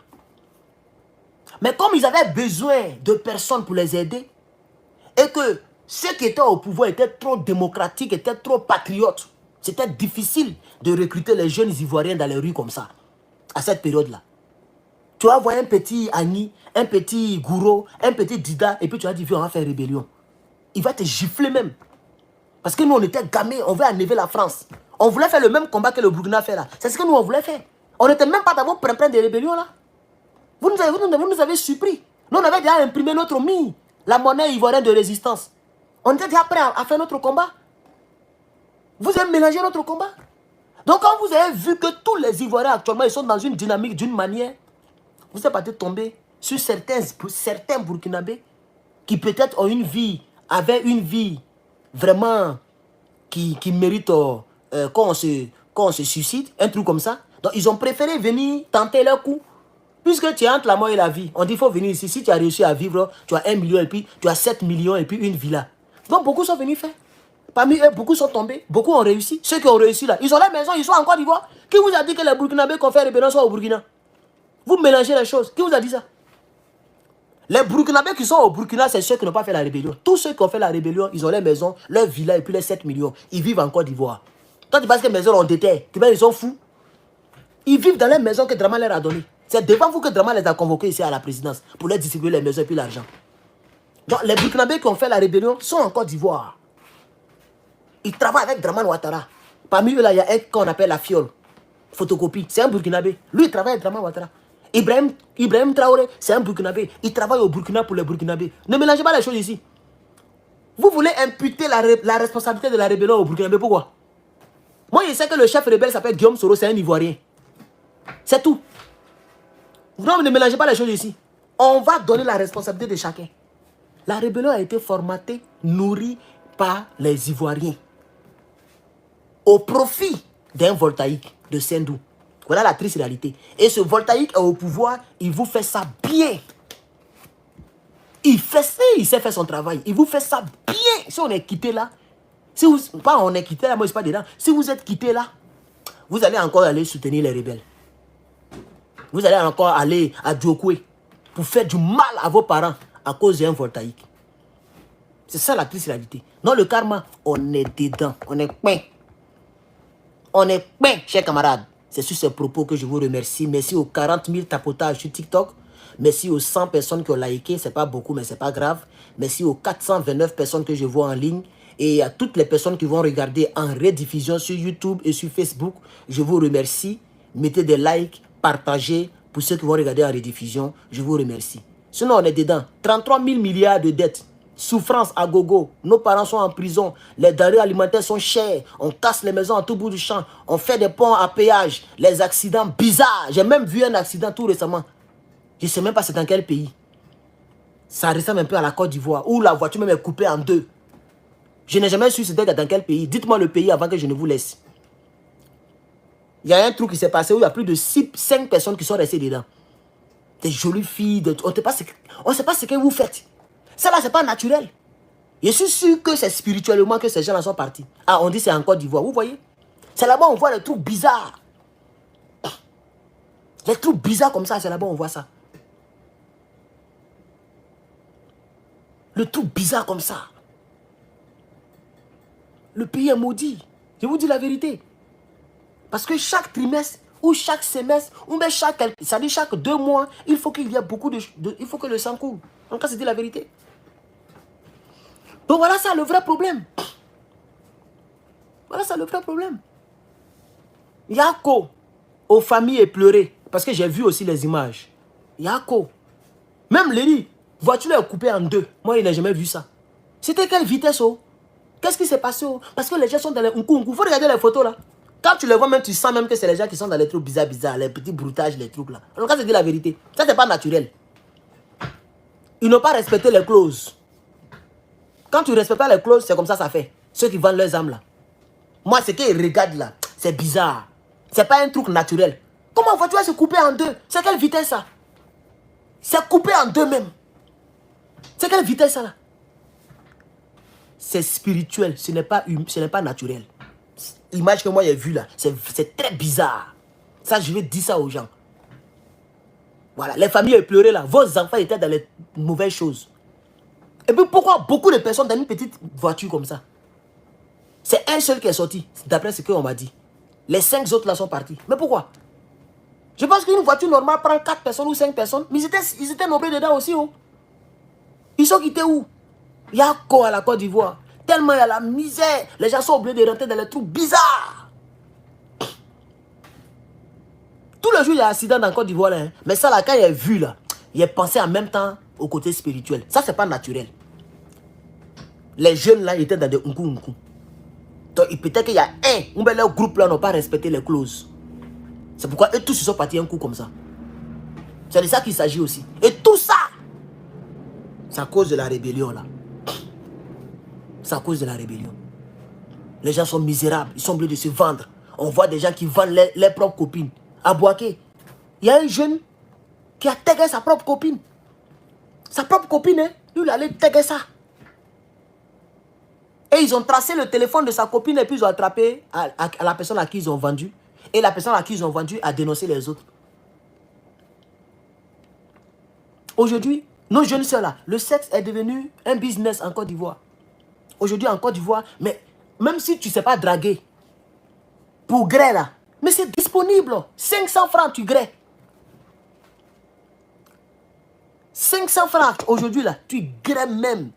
Mais comme ils avaient besoin de personnes pour les aider, et que ceux qui étaient au pouvoir étaient trop démocratiques, étaient trop patriotes, c'était difficile de recruter les jeunes Ivoiriens dans les rues comme ça, à cette période-là. Tu vas voir un petit Agni, un petit Gouro, un petit Dida, et puis tu vas dire, on va faire rébellion. Il va te gifler même. Parce que nous, on était gamés, on veut enlever la France. On voulait faire le même combat que le Burkina fait là. C'est ce que nous, on voulait faire. On n'était même pas dans vos prins de rébellion là. Vous nous avez surpris. Nous, on avait déjà imprimé notre mine, la monnaie ivoirienne de résistance. On était déjà prêts à faire notre combat. Vous avez mélangé notre combat. Donc, quand vous avez vu que tous les Ivoiriens actuellement, ils sont dans une dynamique d'une manière, vous êtes parti tomber sur certains Burkinabés qui peut-être ont une vie, avaient une vie vraiment qui mérite qu'on se suicide, un truc comme ça. Donc ils ont préféré venir tenter leur coup. Puisque tu es entre la mort et la vie, on dit qu'il faut venir ici. Si tu as réussi à vivre, tu as 1 million et puis tu as 7 millions et puis une villa. Donc beaucoup sont venus faire. Parmi eux, beaucoup sont tombés, beaucoup ont réussi. Ceux qui ont réussi là, ils ont la maison, ils sont en Côte d'Ivoire. Qui vous a dit que les Burkinabés qui ont fait rébellion sont au Burkina? Vous mélangez les choses. Qui vous a dit ça? Les Burkinabés qui sont au Burkina, c'est ceux qui n'ont pas fait la rébellion. Tous ceux qui ont fait la rébellion, ils ont les maisons, leurs villas et puis les 7 millions. Ils vivent en Côte d'Ivoire. Toi, tu penses que les maisons ont déterre, tu penses qu'ils sont fous? Ils vivent dans les maisons que Draman leur a données. C'est devant vous que Draman les a convoqués ici à la présidence pour leur distribuer les maisons et puis l'argent. Donc, les Burkinabés qui ont fait la rébellion sont en Côte d'Ivoire. Ils travaillent avec Dramane Ouattara. Parmi eux, là, il y a un qu'on appelle la fiole. Photocopie. C'est un Burkinabé. Lui, il travaille avec Dramane Ouattara. Ibrahim Traoré, c'est un Burkinabé. Il travaille au Burkina pour les Burkinabés. Ne mélangez pas les choses ici. Vous voulez imputer la responsabilité de la rébellion au Burkinabé. Pourquoi? Moi, je sais que le chef rebelle s'appelle Guillaume Soro, c'est un Ivoirien. C'est tout. Non, ne mélangez pas les choses ici. On va donner la responsabilité de chacun. La rébellion a été formatée, nourrie par les Ivoiriens. Au profit d'un voltaïque de Sendou. Voilà la triste réalité. Et ce voltaïque est au pouvoir, il vous fait ça bien. Il sait faire son travail. Il vous fait ça bien. Si on est quitté là, si vous, pas on est quitté là, moi je suis pas dedans. Si vous êtes quitté là, vous allez encore aller soutenir les rebelles. Vous allez encore aller à Djokwe pour faire du mal à vos parents à cause d'un voltaïque. C'est ça la triste réalité. Non, le karma, on est dedans. On est peint. On est peint, chers camarades. C'est sur ces propos que je vous remercie. Merci aux 40 000 tapotages sur TikTok. Merci aux 100 personnes qui ont liké. C'est pas beaucoup, mais c'est pas grave. Merci aux 429 personnes que je vois en ligne. Et à toutes les personnes qui vont regarder en rediffusion sur YouTube et sur Facebook. Je vous remercie. Mettez des likes, partagez. Pour ceux qui vont regarder en rediffusion, je vous remercie. Sinon, on est dedans. 33 000 milliards de dettes. Souffrance à gogo. Nos parents sont en prison. Les denrées alimentaires sont chères. On casse les maisons à tout bout du champ. On fait des ponts à péage. Les accidents bizarres. J'ai même vu un accident tout récemment. Je ne sais même pas c'est dans quel pays. Ça ressemble un peu à la Côte d'Ivoire. Où la voiture même est coupée en deux. Je n'ai jamais su c'était dans quel pays. Dites-moi le pays avant que je ne vous laisse. Il y a un truc qui s'est passé où il y a plus de 5 personnes qui sont restées dedans. Des jolies filles. On ne sait pas ce que vous faites. Ça là, c'est pas naturel. Je suis sûr que c'est spirituellement que ces gens-là sont partis. Ah, on dit c'est en Côte d'Ivoire. Vous voyez? C'est là-bas on voit les trucs bizarres. Les trucs bizarres comme ça, c'est là-bas on voit ça. Le truc bizarre comme ça. Le pays est maudit. Je vous dis la vérité. Parce que chaque trimestre, ou chaque semestre, ou même chaque 2 mois, il faut qu'il y ait beaucoup de... il faut que le sang coule. En tout cas, c'est dit la vérité. Donc voilà ça le vrai problème. Voilà ça le vrai problème. Yako, aux familles pleurer. Parce que j'ai vu aussi les images. Yako. Même Léry, voiture est coupée en deux. Moi, il n'a jamais vu ça. C'était quelle vitesse, oh? Qu'est-ce qui s'est passé, oh? Parce que les gens sont dans les unku. Il faut regarder les photos là. Quand tu les vois même, tu sens même que c'est les gens qui sont dans les trucs bizarres, les petits broutages, les trucs là. Donc, ça, c'est dit la vérité. Ça, c'est pas naturel. Ils n'ont pas respecté les clauses. Quand tu ne respectes pas les clauses, c'est comme ça fait. Ceux qui vendent leurs âmes là. Moi, ce qu'ils regardent là, c'est bizarre. C'est pas un truc naturel. Comment la voiture va se couper en deux? C'est quelle vitesse ça? C'est coupé en deux même. C'est quelle vitesse ça là? C'est spirituel, ce n'est pas naturel. L'image que moi j'ai vue là, c'est très bizarre. Ça, je vais dire ça aux gens. Voilà, les familles pleuraient là. Vos enfants étaient dans les mauvaises choses. Et puis pourquoi beaucoup de personnes dans une petite voiture comme ça? C'est un seul qui est sorti, d'après ce qu'on m'a dit. Les 5 autres là sont partis. Mais pourquoi? Je pense qu'une voiture normale prend 4 personnes ou 5 personnes. Mais ils étaient nombreux dedans aussi. Oh. Ils sont quittés où? Il y a quoi à la Côte d'Ivoire? Tellement il y a la misère. Les gens sont obligés de rentrer dans les trous bizarres. Tout le jour, il y a un accident dans la Côte d'Ivoire. Hein. Mais ça, là, quand il a vu, là, il a pensé en même temps au côté spirituel. Ça, c'est pas naturel. Les jeunes, là, ils étaient dans des unku. Donc, peut-être qu'il y a un, ou bien leur groupe, là, n'ont pas respecté les clauses. C'est pourquoi eux tous ils sont partis un coup comme ça. C'est de ça qu'il s'agit aussi. Et tout ça, c'est à cause de la rébellion, là. C'est à cause de la rébellion. Les gens sont misérables. Ils sont obligés de se vendre. On voit des gens qui vendent leurs propres copines. À Boaké, il y a un jeune qui a tagué sa propre copine. Sa propre copine, hein, lui, il allait taguer ça. Et ils ont tracé le téléphone de sa copine et puis ils ont attrapé à la personne à qui ils ont vendu. Et la personne à qui ils ont vendu a dénoncé les autres. Aujourd'hui, nos jeunes sœurs là, le sexe est devenu un business en Côte d'Ivoire. Aujourd'hui en Côte d'Ivoire, mais même si tu ne sais pas draguer, pour gré là, mais c'est disponible. 500 francs tu gré. 500 francs aujourd'hui là, tu grèves même.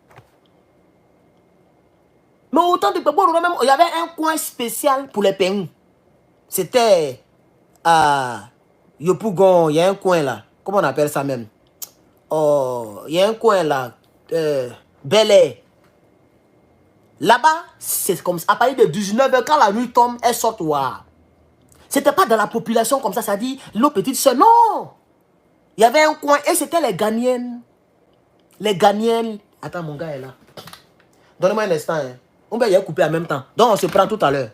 Mais autant de Pebo, même, il y avait un coin spécial pour les peignons. C'était à Yopougon, il y a un coin là. Comment on appelle ça même? Oh, il y a un coin là. Bel Air. Là-bas, c'est comme ça. À partir de 19h, quand la nuit tombe, elles sortent. Waouh. C'était pas dans la population comme ça dit l'eau petite sœur. Non! Il y avait un coin et c'était les Ghanéennes. Les Ghanéennes. Attends, mon gars est là. Donne-moi un instant. Hein. On va y couper en même temps. Donc, on se prend tout à l'heure.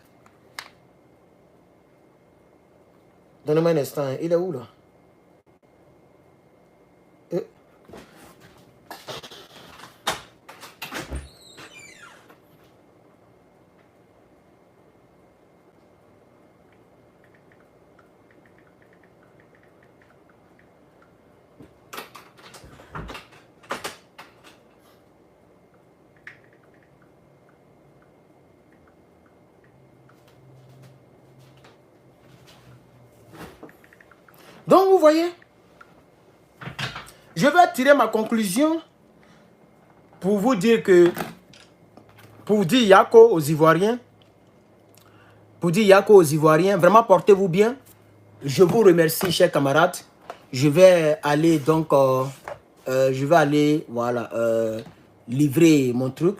Donne-moi un instant. Hein. Il est où là? Donc, vous voyez, je vais tirer ma conclusion pour vous dire que, pour dire Yako aux Ivoiriens, vraiment portez-vous bien. Je vous remercie, chers camarades. Je vais aller donc, voilà, livrer mon truc.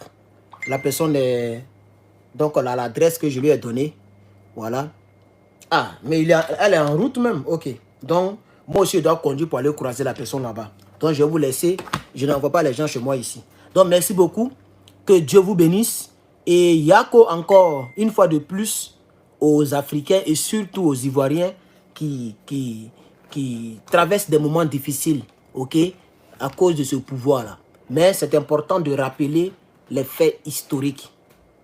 La personne est, donc, l'adresse que je lui ai donnée, voilà. Ah, mais elle est en route même, ok. Donc, moi aussi, je dois conduire pour aller croiser la personne là-bas. Donc, je vais vous laisser. Je n'envoie pas les gens chez moi ici. Donc, merci beaucoup. Que Dieu vous bénisse. Et Yako encore, une fois de plus, aux Africains et surtout aux Ivoiriens qui traversent des moments difficiles, ok, à cause de ce pouvoir-là. Mais c'est important de rappeler les faits historiques.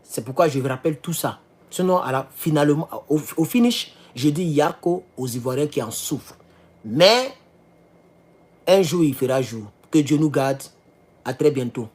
C'est pourquoi je vous rappelle tout ça. Sinon, finalement, au finish, je dis Yako aux Ivoiriens qui en souffrent. Mais un jour, il fera jour. Que Dieu nous garde. À très bientôt.